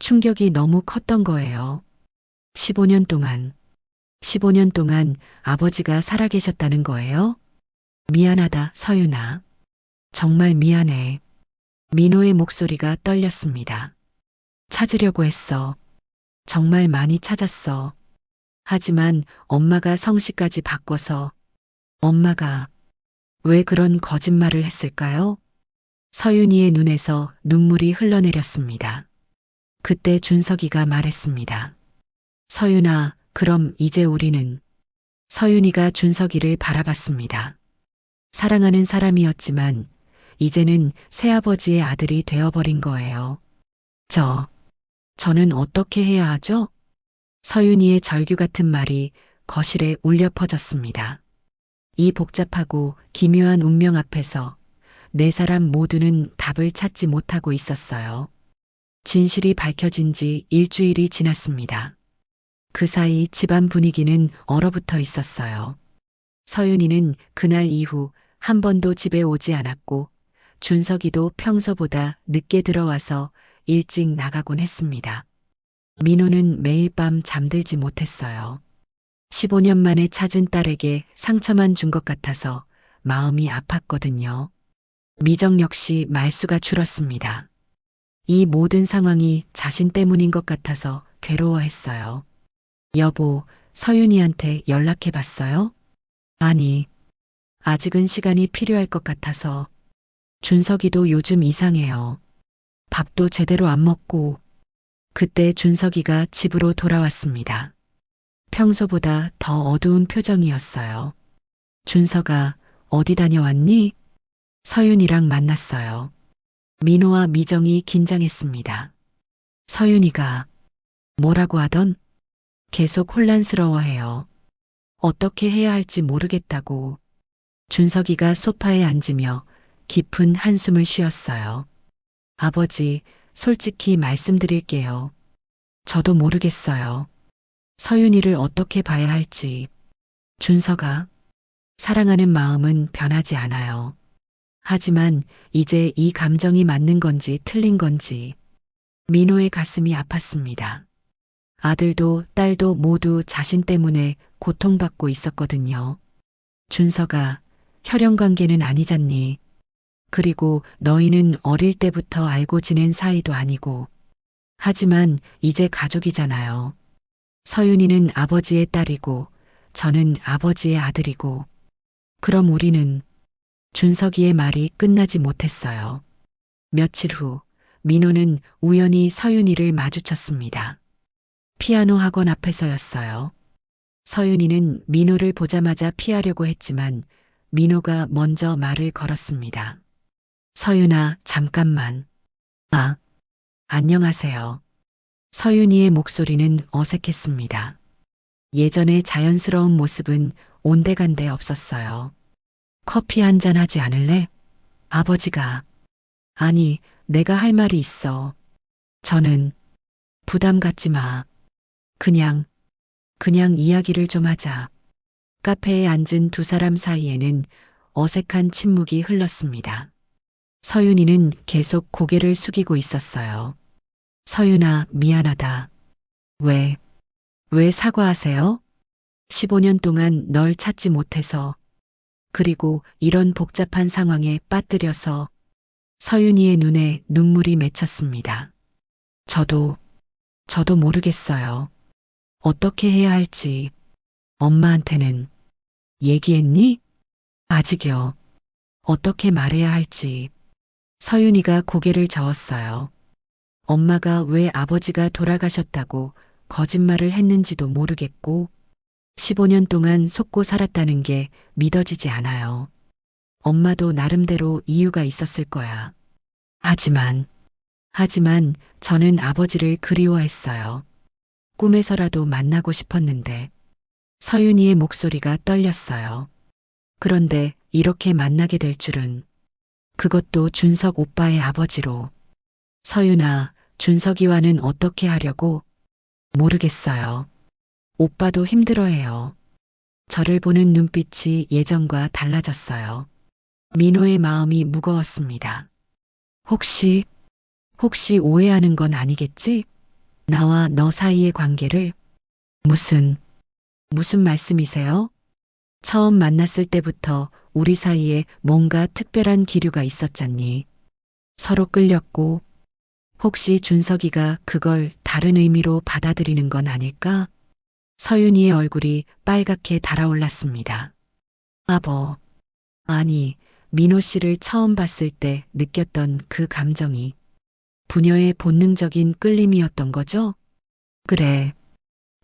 [SPEAKER 1] 충격이 너무 컸던 거예요. 15년 동안 아버지가 살아계셨다는 거예요? 미안하다, 서윤아. 정말 미안해. 민호의 목소리가 떨렸습니다. 찾으려고 했어. 정말 많이 찾았어. 하지만 엄마가 성씨까지 바꿔서 엄마가 왜 그런 거짓말을 했을까요? 서윤이의 눈에서 눈물이 흘러내렸습니다. 그때 준석이가 말했습니다. 서윤아, 그럼 이제 우리는 서윤이가 준석이를 바라봤습니다. 사랑하는 사람이었지만 이제는 새아버지의 아들이 되어버린 거예요. 저는 어떻게 해야 하죠? 서윤이의 절규 같은 말이 거실에 울려 퍼졌습니다. 이 복잡하고 기묘한 운명 앞에서 네 사람 모두는 답을 찾지 못하고 있었어요. 진실이 밝혀진 지 일주일이 지났습니다. 그 사이 집안 분위기는 얼어붙어 있었어요. 서윤이는 그날 이후 한 번도 집에 오지 않았고 준석이도 평소보다 늦게 들어와서 일찍 나가곤 했습니다. 민호는 매일 밤 잠들지 못했어요. 15년 만에 찾은 딸에게 상처만 준 것 같아서 마음이 아팠거든요. 미정 역시 말수가 줄었습니다. 이 모든 상황이 자신 때문인 것 같아서 괴로워했어요. 여보, 서윤이한테 연락해 봤어요? 아니, 아직은 시간이 필요할 것 같아서. 준석이도 요즘 이상해요. 밥도 제대로 안 먹고. 그때 준석이가 집으로 돌아왔습니다. 평소보다 더 어두운 표정이었어요. 준석아, 어디 다녀왔니? 서윤이랑 만났어요. 민호와 미정이 긴장했습니다. 서윤이가 뭐라고 하던? 계속 혼란스러워해요. 어떻게 해야 할지 모르겠다고. 준석이가 소파에 앉으며 깊은 한숨을 쉬었어요. 아버지, 솔직히 말씀드릴게요. 저도 모르겠어요. 서윤이를 어떻게 봐야 할지. 준석아, 사랑하는 마음은 변하지 않아요. 하지만 이제 이 감정이 맞는 건지 틀린 건지. 민호의 가슴이 아팠습니다. 아들도 딸도 모두 자신 때문에 고통받고 있었거든요. 준석아, 혈연 관계는 아니잖니. 그리고 너희는 어릴 때부터 알고 지낸 사이도 아니고. 하지만 이제 가족이잖아요. 서윤이는 아버지의 딸이고 저는 아버지의 아들이고. 그럼 우리는 준석이의 말이 끝나지 못했어요. 며칠 후 민호는 우연히 서윤이를 마주쳤습니다. 피아노 학원 앞에서였어요. 서윤이는 민호를 보자마자 피하려고 했지만 민호가 먼저 말을 걸었습니다. 서윤아, 잠깐만. 아, 안녕하세요. 서윤이의 목소리는 어색했습니다. 예전의 자연스러운 모습은 온데간데 없었어요. 커피 한 잔 하지 않을래? 아버지가. 아니, 내가 할 말이 있어. 저는 부담 갖지 마. 그냥 이야기를 좀 하자. 카페에 앉은 두 사람 사이에는 어색한 침묵이 흘렀습니다. 서윤이는 계속 고개를 숙이고 있었어요. 서윤아, 미안하다. 왜 사과하세요? 15년 동안 널 찾지 못해서, 그리고 이런 복잡한 상황에 빠뜨려서. 서윤이의 눈에 눈물이 맺혔습니다. 저도 모르겠어요. 어떻게 해야 할지. 엄마한테는 얘기했니? 아직이요. 어떻게 말해야 할지. 서윤이가 고개를 저었어요. 엄마가 왜 아버지가 돌아가셨다고 거짓말을 했는지도 모르겠고, 15년 동안 속고 살았다는 게 믿어지지 않아요. 엄마도 나름대로 이유가 있었을 거야. 하지만, 하지만 저는 아버지를 그리워했어요. 꿈에서라도 만나고 싶었는데 서윤이의 목소리가 떨렸어요. 그런데 이렇게 만나게 될 줄은. 그것도 준석 오빠의 아버지로. 서윤아, 준석이와는 어떻게 하려고? 모르겠어요. 오빠도 힘들어해요. 저를 보는 눈빛이 예전과 달라졌어요. 민호의 마음이 무거웠습니다. 혹시 오해하는 건 아니겠지? 나와 너 사이의 관계를? 무슨 말씀이세요? 처음 만났을 때부터 우리 사이에 뭔가 특별한 기류가 있었잖니. 서로 끌렸고, 혹시 준석이가 그걸 다른 의미로 받아들이는 건 아닐까? 서윤이의 얼굴이 빨갛게 달아올랐습니다. 아니, 민호 씨를 처음 봤을 때 느꼈던 그 감정이 부녀의 본능적인 끌림이었던 거죠? 그래,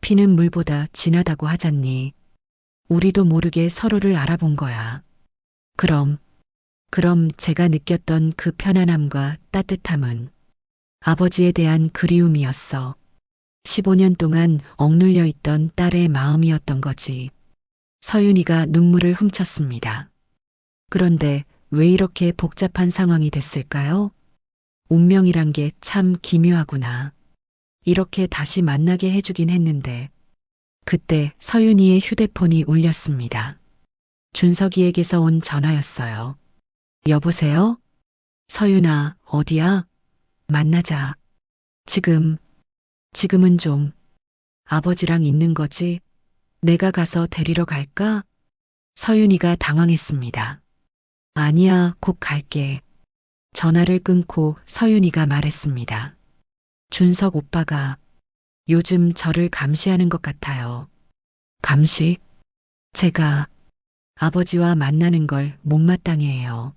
[SPEAKER 1] 피는 물보다 진하다고 하잖니. 우리도 모르게 서로를 알아본 거야. 그럼 제가 느꼈던 그 편안함과 따뜻함은 아버지에 대한 그리움이었어. 15년 동안 억눌려 있던 딸의 마음이었던 거지. 서윤이가 눈물을 훔쳤습니다. 그런데 왜 이렇게 복잡한 상황이 됐을까요? 운명이란 게 참 기묘하구나. 이렇게 다시 만나게 해주긴 했는데, 그때 서윤이의 휴대폰이 울렸습니다. 준석이에게서 온 전화였어요. 여보세요? 서윤아, 어디야? 만나자. 지금은 좀. 아버지랑 있는 거지? 내가 가서 데리러 갈까? 서윤이가 당황했습니다. 아니야, 곧 갈게. 전화를 끊고 서윤이가 말했습니다. 준석 오빠가 요즘 저를 감시하는 것 같아요. 감시? 제가 아버지와 만나는 걸 못마땅해 해요.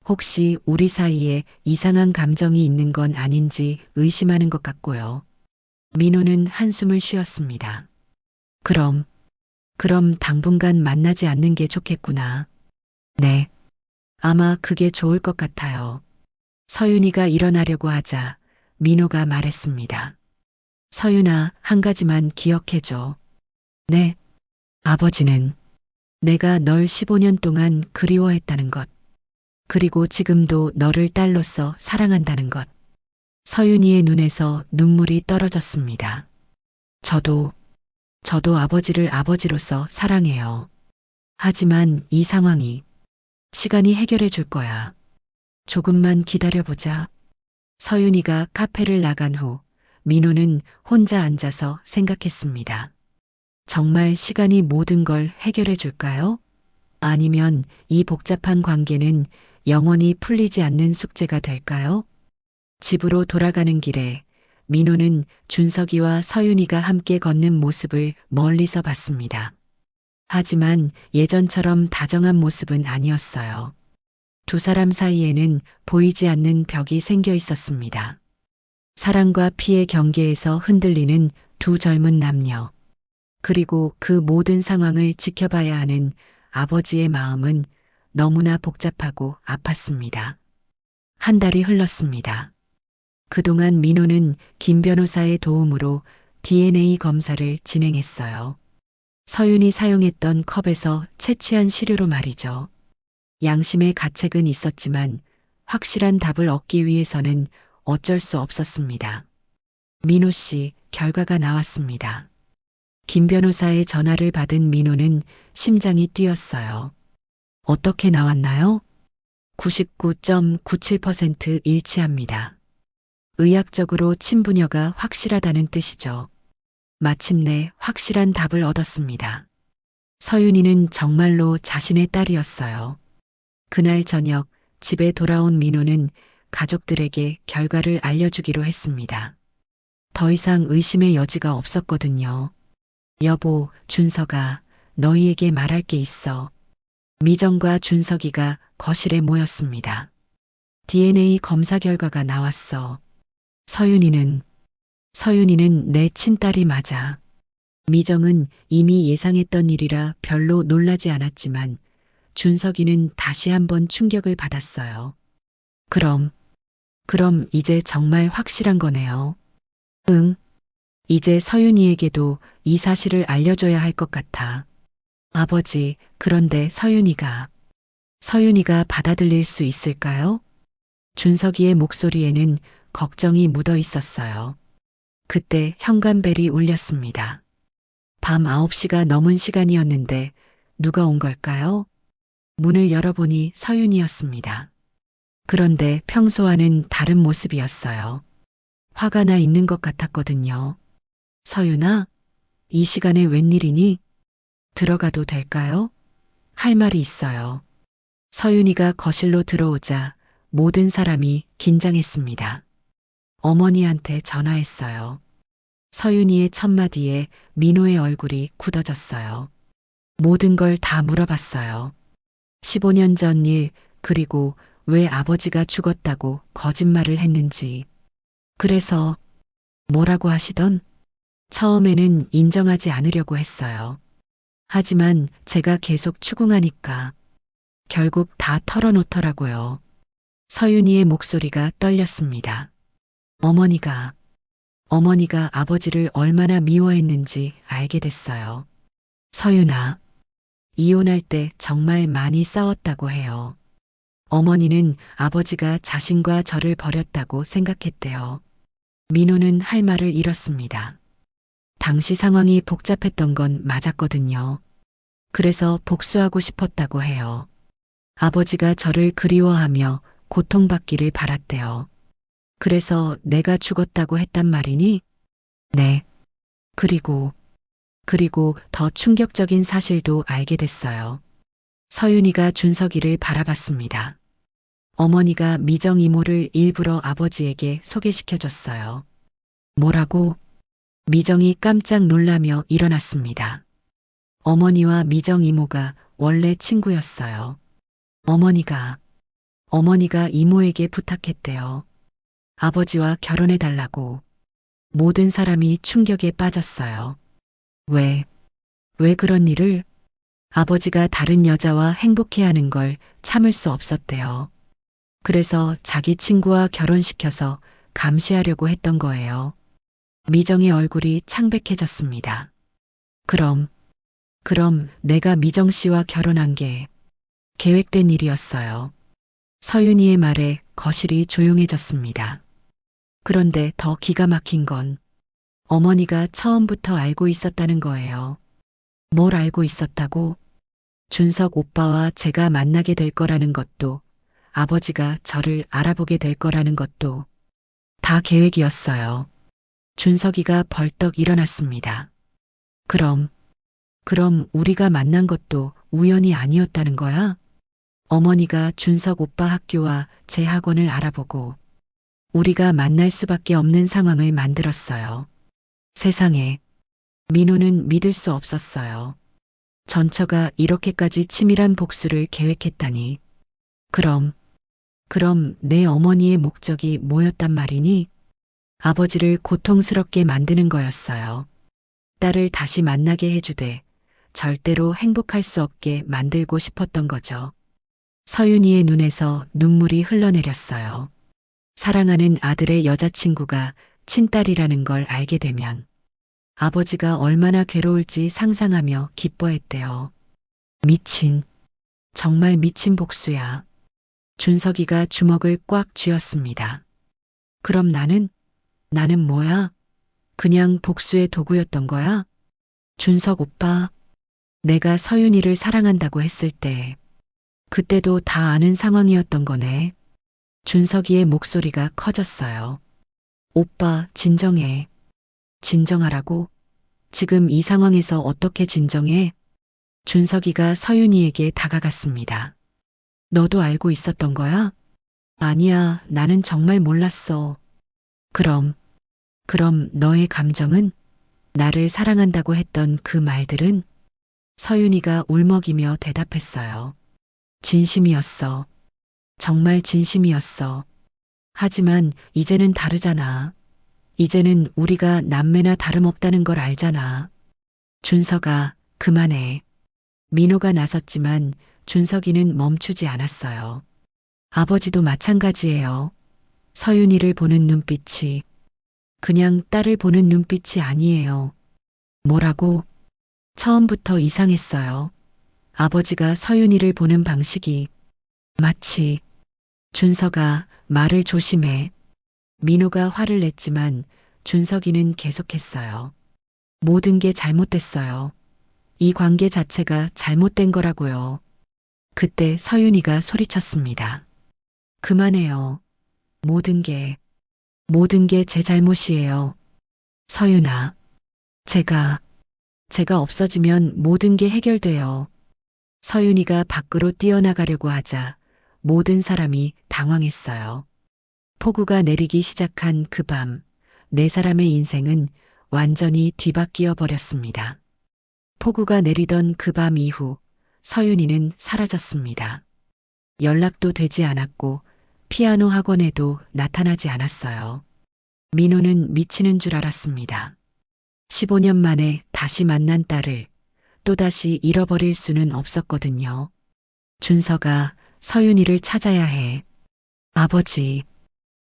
[SPEAKER 1] 혹시 우리 사이에 이상한 감정이 있는 건 아닌지 의심하는 것 같고요. 민호는 한숨을 쉬었습니다. 그럼 당분간 만나지 않는 게 좋겠구나. 네. 아마 그게 좋을 것 같아요. 서윤이가 일어나려고 하자 민호가 말했습니다. 서윤아, 한 가지만 기억해줘. 네. 아버지는 내가 널 15년 동안 그리워했다는 것. 그리고 지금도 너를 딸로서 사랑한다는 것. 서윤이의 눈에서 눈물이 떨어졌습니다. 저도 아버지를 아버지로서 사랑해요. 하지만 이 상황이 시간이 해결해 줄 거야. 조금만 기다려보자. 서윤이가 카페를 나간 후 민호는 혼자 앉아서 생각했습니다. 정말 시간이 모든 걸 해결해 줄까요? 아니면 이 복잡한 관계는 영원히 풀리지 않는 숙제가 될까요? 집으로 돌아가는 길에 민호는 준석이와 서윤이가 함께 걷는 모습을 멀리서 봤습니다. 하지만 예전처럼 다정한 모습은 아니었어요. 두 사람 사이에는 보이지 않는 벽이 생겨 있었습니다. 사랑과 피의 경계에서 흔들리는 두 젊은 남녀. 그리고 그 모든 상황을 지켜봐야 하는 아버지의 마음은 너무나 복잡하고 아팠습니다. 한 달이 흘렀습니다. 그동안 민호는 김 변호사의 도움으로 DNA 검사를 진행했어요. 서윤이 사용했던 컵에서 채취한 시료로 말이죠. 양심의 가책은 있었지만 확실한 답을 얻기 위해서는 어쩔 수 없었습니다. 민호 씨, 결과가 나왔습니다. 김 변호사의 전화를 받은 민호는 심장이 뛰었어요. 어떻게 나왔나요? 99.97% 일치합니다. 의학적으로 친부녀가 확실하다는 뜻이죠. 마침내 확실한 답을 얻었습니다. 서윤이는 정말로 자신의 딸이었어요. 그날 저녁 집에 돌아온 민호는 가족들에게 결과를 알려주기로 했습니다. 더 이상 의심의 여지가 없었거든요. 여보, 준석아, 너희에게 말할 게 있어. 미정과 준석이가 거실에 모였습니다. DNA 검사 결과가 나왔어. 서윤이는 내 친딸이 맞아. 미정은 이미 예상했던 일이라 별로 놀라지 않았지만 준석이는 다시 한번 충격을 받았어요. 그럼 이제 정말 확실한 거네요. 응, 이제 서윤이에게도 이 사실을 알려줘야 할 것 같아. 아버지, 그런데 서윤이가 받아들일 수 있을까요? 준석이의 목소리에는 걱정이 묻어 있었어요. 그때 현관벨이 울렸습니다. 밤 9시가 넘은 시간이었는데 누가 온 걸까요? 문을 열어보니 서윤이었습니다. 그런데 평소와는 다른 모습이었어요. 화가 나 있는 것 같았거든요. 서윤아, 이 시간에 웬일이니? 들어가도 될까요? 할 말이 있어요. 서윤이가 거실로 들어오자 모든 사람이 긴장했습니다. 어머니한테 전화했어요. 서윤이의 첫마디에 민호의 얼굴이 굳어졌어요. 모든 걸 다 물어봤어요. 15년 전 일, 그리고 왜 아버지가 죽었다고 거짓말을 했는지. 그래서 뭐라고 하시던? 처음에는 인정하지 않으려고 했어요. 하지만 제가 계속 추궁하니까 결국 다 털어놓더라고요. 서윤이의 목소리가 떨렸습니다. 어머니가 아버지를 얼마나 미워했는지 알게 됐어요. 서윤아, 이혼할 때 정말 많이 싸웠다고 해요. 어머니는 아버지가 자신과 저를 버렸다고 생각했대요. 민호는 할 말을 잃었습니다. 당시 상황이 복잡했던 건 맞았거든요. 그래서 복수하고 싶었다고 해요. 아버지가 저를 그리워하며 고통받기를 바랐대요. 그래서 내가 죽었다고 했단 말이니? 네. 그리고 더 충격적인 사실도 알게 됐어요. 서윤이가 준석이를 바라봤습니다. 어머니가 미정 이모를 일부러 아버지에게 소개시켜줬어요. 뭐라고? 미정이 깜짝 놀라며 일어났습니다. 어머니와 미정 이모가 원래 친구였어요. 어머니가 이모에게 부탁했대요. 아버지와 결혼해달라고. 모든 사람이 충격에 빠졌어요. 왜 그런 일을? 아버지가 다른 여자와 행복해하는 걸 참을 수 없었대요. 그래서 자기 친구와 결혼시켜서 감시하려고 했던 거예요. 미정의 얼굴이 창백해졌습니다. 그럼 내가 미정 씨와 결혼한 게 계획된 일이었어요. 서윤이의 말에 거실이 조용해졌습니다. 그런데 더 기가 막힌 건 어머니가 처음부터 알고 있었다는 거예요. 뭘 알고 있었다고? 준석 오빠와 제가 만나게 될 거라는 것도, 아버지가 저를 알아보게 될 거라는 것도 다 계획이었어요. 준석이가 벌떡 일어났습니다. 그럼 우리가 만난 것도 우연이 아니었다는 거야? 어머니가 준석 오빠 학교와 제 학원을 알아보고 우리가 만날 수밖에 없는 상황을 만들었어요. 세상에, 민호는 믿을 수 없었어요. 전처가 이렇게까지 치밀한 복수를 계획했다니. 그럼 내 어머니의 목적이 뭐였단 말이니? 아버지를 고통스럽게 만드는 거였어요. 딸을 다시 만나게 해주되 절대로 행복할 수 없게 만들고 싶었던 거죠. 서윤이의 눈에서 눈물이 흘러내렸어요. 사랑하는 아들의 여자친구가 친딸이라는 걸 알게 되면 아버지가 얼마나 괴로울지 상상하며 기뻐했대요. 정말 미친 복수야. 준석이가 주먹을 꽉 쥐었습니다. 그럼 나는 뭐야? 그냥 복수의 도구였던 거야? 준석 오빠, 내가 서윤이를 사랑한다고 했을 때, 그때도 다 아는 상황이었던 거네. 준석이의 목소리가 커졌어요. 오빠, 진정해. 진정하라고? 지금 이 상황에서 어떻게 진정해? 준석이가 서윤이에게 다가갔습니다. 너도 알고 있었던 거야? 아니야, 나는 정말 몰랐어. 그럼 너의 감정은? 나를 사랑한다고 했던 그 말들은? 서윤이가 울먹이며 대답했어요. 진심이었어. 정말 진심이었어. 하지만 이제는 다르잖아. 이제는 우리가 남매나 다름없다는 걸 알잖아. 준석아, 그만해. 민호가 나섰지만 준석이는 멈추지 않았어요. 아버지도 마찬가지예요. 서윤이를 보는 눈빛이 그냥 딸을 보는 눈빛이 아니에요. 뭐라고? 처음부터 이상했어요. 아버지가 서윤이를 보는 방식이 마치 준석아, 말을 조심해. 민호가 화를 냈지만 준석이는 계속했어요. 모든 게 잘못됐어요. 이 관계 자체가 잘못된 거라고요. 그때 서윤이가 소리쳤습니다. 그만해요. 모든 게, 모든 게 제 잘못이에요. 서윤아, 제가 없어지면 모든 게 해결돼요. 서윤이가 밖으로 뛰어나가려고 하자 모든 사람이 당황했어요. 폭우가 내리기 시작한 그 밤, 네 사람의 인생은 완전히 뒤바뀌어 버렸습니다. 폭우가 내리던 그 밤 이후 서윤이는 사라졌습니다. 연락도 되지 않았고 피아노 학원에도 나타나지 않았어요. 민호는 미치는 줄 알았습니다. 15년 만에 다시 만난 딸을 또다시 잃어버릴 수는 없었거든요. 준서가 서윤이를 찾아야 해. 아버지,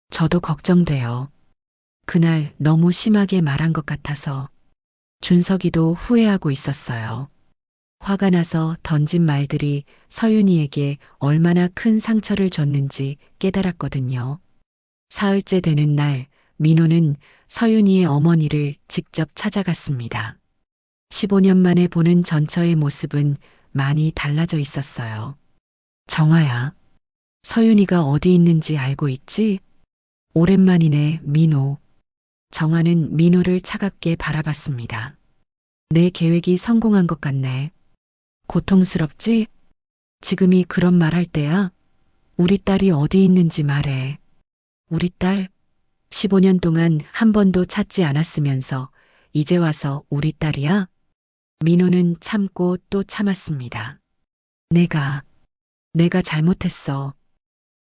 [SPEAKER 1] 저도 걱정돼요. 그날 너무 심하게 말한 것 같아서 준석이도 후회하고 있었어요. 화가 나서 던진 말들이 서윤이에게 얼마나 큰 상처를 줬는지 깨달았거든요. 사흘째 되는 날, 민호는 서윤이의 어머니를 직접 찾아갔습니다. 15년 만에 보는 전처의 모습은 많이 달라져 있었어요. 정아야, 서윤이가 어디 있는지 알고 있지? 오랜만이네, 민호. 정아는 민호를 차갑게 바라봤습니다. 내 계획이 성공한 것 같네. 고통스럽지? 지금이 그런 말 할 때야? 우리 딸이 어디 있는지 말해. 우리 딸? 15년 동안 한 번도 찾지 않았으면서 이제 와서 우리 딸이야? 민호는 참고 또 참았습니다. 내가 잘못했어.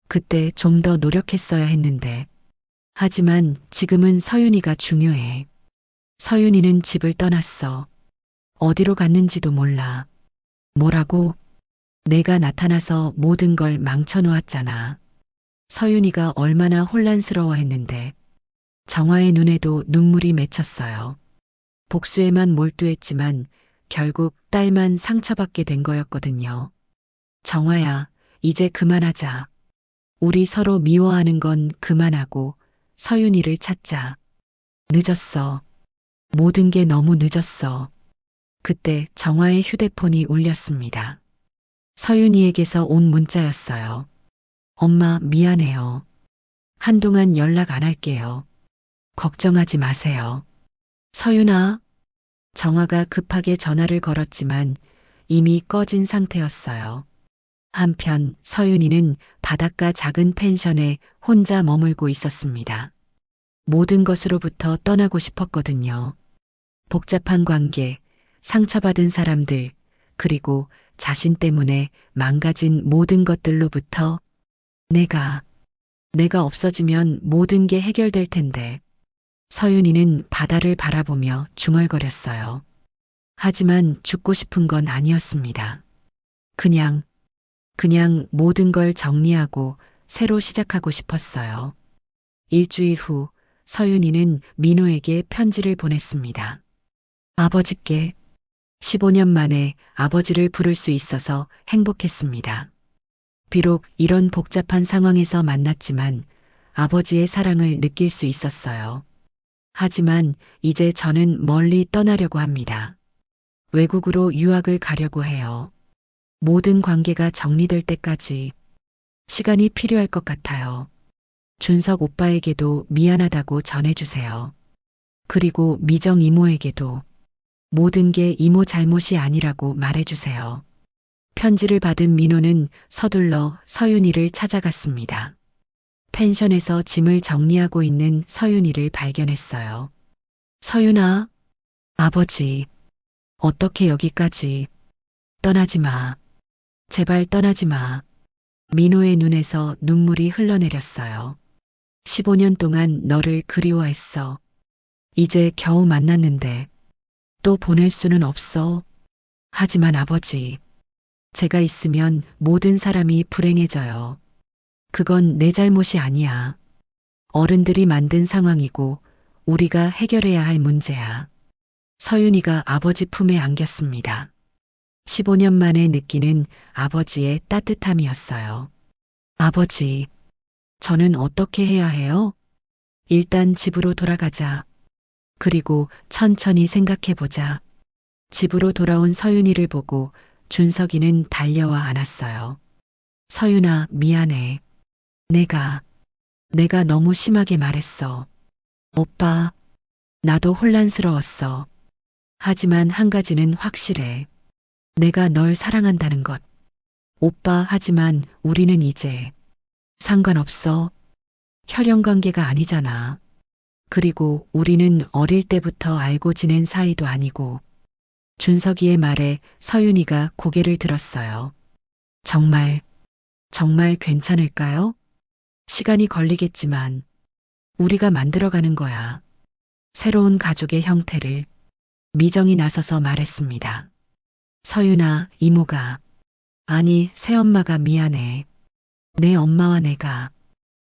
[SPEAKER 1] 그때 좀 더 노력했어야 했는데. 하지만 지금은 서윤이가 중요해. 서윤이는 집을 떠났어. 어디로 갔는지도 몰라. 뭐라고? 내가 나타나서 모든 걸 망쳐놓았잖아. 서윤이가 얼마나 혼란스러워했는데. 정화의 눈에도 눈물이 맺혔어요. 복수에만 몰두했지만 결국 딸만 상처받게 된 거였거든요. 정화야, 이제 그만하자. 우리 서로 미워하는 건 그만하고 서윤이를 찾자. 늦었어. 모든 게 너무 늦었어. 그때 정화의 휴대폰이 울렸습니다. 서윤이에게서 온 문자였어요. 엄마, 미안해요. 한동안 연락 안 할게요. 걱정하지 마세요. 서윤아. 정화가 급하게 전화를 걸었지만 이미 꺼진 상태였어요. 한편 서윤이는 바닷가 작은 펜션에 혼자 머물고 있었습니다. 모든 것으로부터 떠나고 싶었거든요. 복잡한 관계, 상처받은 사람들, 그리고 자신 때문에 망가진 모든 것들로부터 내가 없어지면 모든 게 해결될 텐데. 서윤이는 바다를 바라보며 중얼거렸어요. 하지만 죽고 싶은 건 아니었습니다. 그냥 모든 걸 정리하고 새로 시작하고 싶었어요. 일주일 후 서윤이는 민호에게 편지를 보냈습니다. 아버지께 15년 만에 아버지를 부를 수 있어서 행복했습니다. 비록 이런 복잡한 상황에서 만났지만 아버지의 사랑을 느낄 수 있었어요. 하지만 이제 저는 멀리 떠나려고 합니다. 외국으로 유학을 가려고 해요. 모든 관계가 정리될 때까지 시간이 필요할 것 같아요. 준석 오빠에게도 미안하다고 전해주세요. 그리고 미정 이모에게도 모든 게 이모 잘못이 아니라고 말해주세요. 편지를 받은 민호는 서둘러 서윤이를 찾아갔습니다. 펜션에서 짐을 정리하고 있는 서윤이를 발견했어요. 서윤아, 아버지, 어떻게 여기까지? 떠나지 마. 제발 떠나지 마. 민호의 눈에서 눈물이 흘러내렸어요. 15년 동안 너를 그리워했어. 이제 겨우 만났는데 또 보낼 수는 없어. 하지만 아버지, 제가 있으면 모든 사람이 불행해져요. 그건 내 잘못이 아니야. 어른들이 만든 상황이고 우리가 해결해야 할 문제야. 서윤이가 아버지 품에 안겼습니다. 15년 만에 느끼는 아버지의 따뜻함이었어요. 아버지, 저는 어떻게 해야 해요? 일단 집으로 돌아가자. 그리고 천천히 생각해보자. 집으로 돌아온 서윤이를 보고 준석이는 달려와 안았어요. 서윤아, 미안해. 내가 너무 심하게 말했어. 오빠, 나도 혼란스러웠어. 하지만 한 가지는 확실해. 내가 널 사랑한다는 것. 오빠, 하지만 우리는 이제 상관없어. 혈연 관계가 아니잖아. 그리고 우리는 어릴 때부터 알고 지낸 사이도 아니고. 준석이의 말에 서윤이가 고개를 들었어요. 정말 괜찮을까요? 시간이 걸리겠지만 우리가 만들어가는 거야. 새로운 가족의 형태를. 미정이 나서서 말했습니다. 서윤아, 이모가, 아니, 새엄마가 미안해. 내 엄마와 내가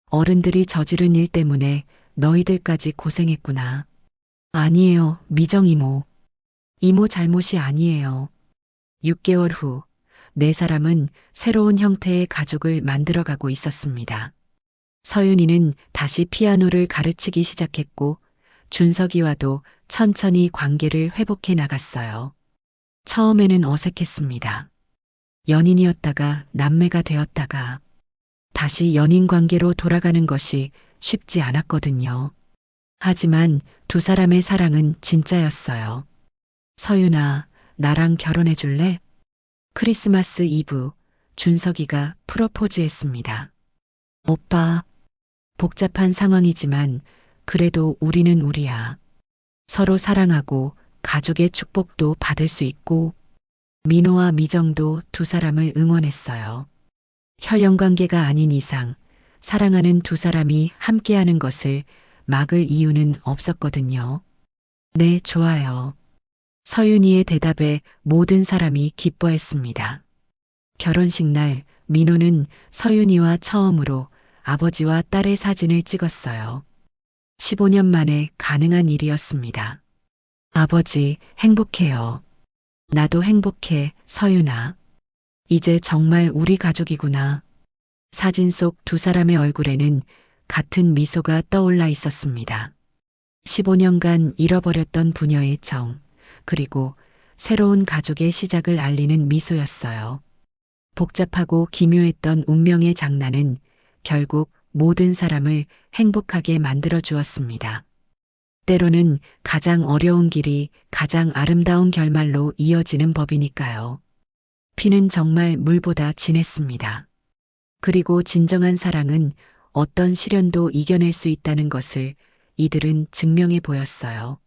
[SPEAKER 1] 어른들이 저지른 일 때문에 너희들까지 고생했구나. 아니에요, 미정 이모. 이모 잘못이 아니에요. 6개월 후, 네 사람은 새로운 형태의 가족을 만들어가고 있었습니다. 서윤이는 다시 피아노를 가르치기 시작했고, 준석이와도 천천히 관계를 회복해 나갔어요. 처음에는 어색했습니다. 연인이었다가 남매가 되었다가 다시 연인 관계로 돌아가는 것이 쉽지 않았거든요. 하지만 두 사람의 사랑은 진짜였어요. 서윤아, 나랑 결혼해 줄래? 크리스마스 이브, 준석이가 프로포즈했습니다. 오빠, 복잡한 상황이지만 그래도 우리는 우리야. 서로 사랑하고 가족의 축복도 받을 수 있고, 민호와 미정도 두 사람을 응원했어요. 혈연 관계가 아닌 이상 사랑하는 두 사람이 함께하는 것을 막을 이유는 없었거든요. 네, 좋아요. 서윤이의 대답에 모든 사람이 기뻐했습니다. 결혼식 날 민호는 서윤이와 처음으로 아버지와 딸의 사진을 찍었어요. 15년 만에 가능한 일이었습니다. 아버지, 행복해요. 나도 행복해, 서윤아. 이제 정말 우리 가족이구나. 사진 속 두 사람의 얼굴에는 같은 미소가 떠올라 있었습니다. 15년간 잃어버렸던 부녀의 정, 그리고 새로운 가족의 시작을 알리는 미소였어요. 복잡하고 기묘했던 운명의 장난은 결국 모든 사람을 행복하게 만들어 주었습니다. 때로는 가장 어려운 길이 가장 아름다운 결말로 이어지는 법이니까요. 피는 정말 물보다 진했습니다. 그리고 진정한 사랑은 어떤 시련도 이겨낼 수 있다는 것을 이들은 증명해 보였어요.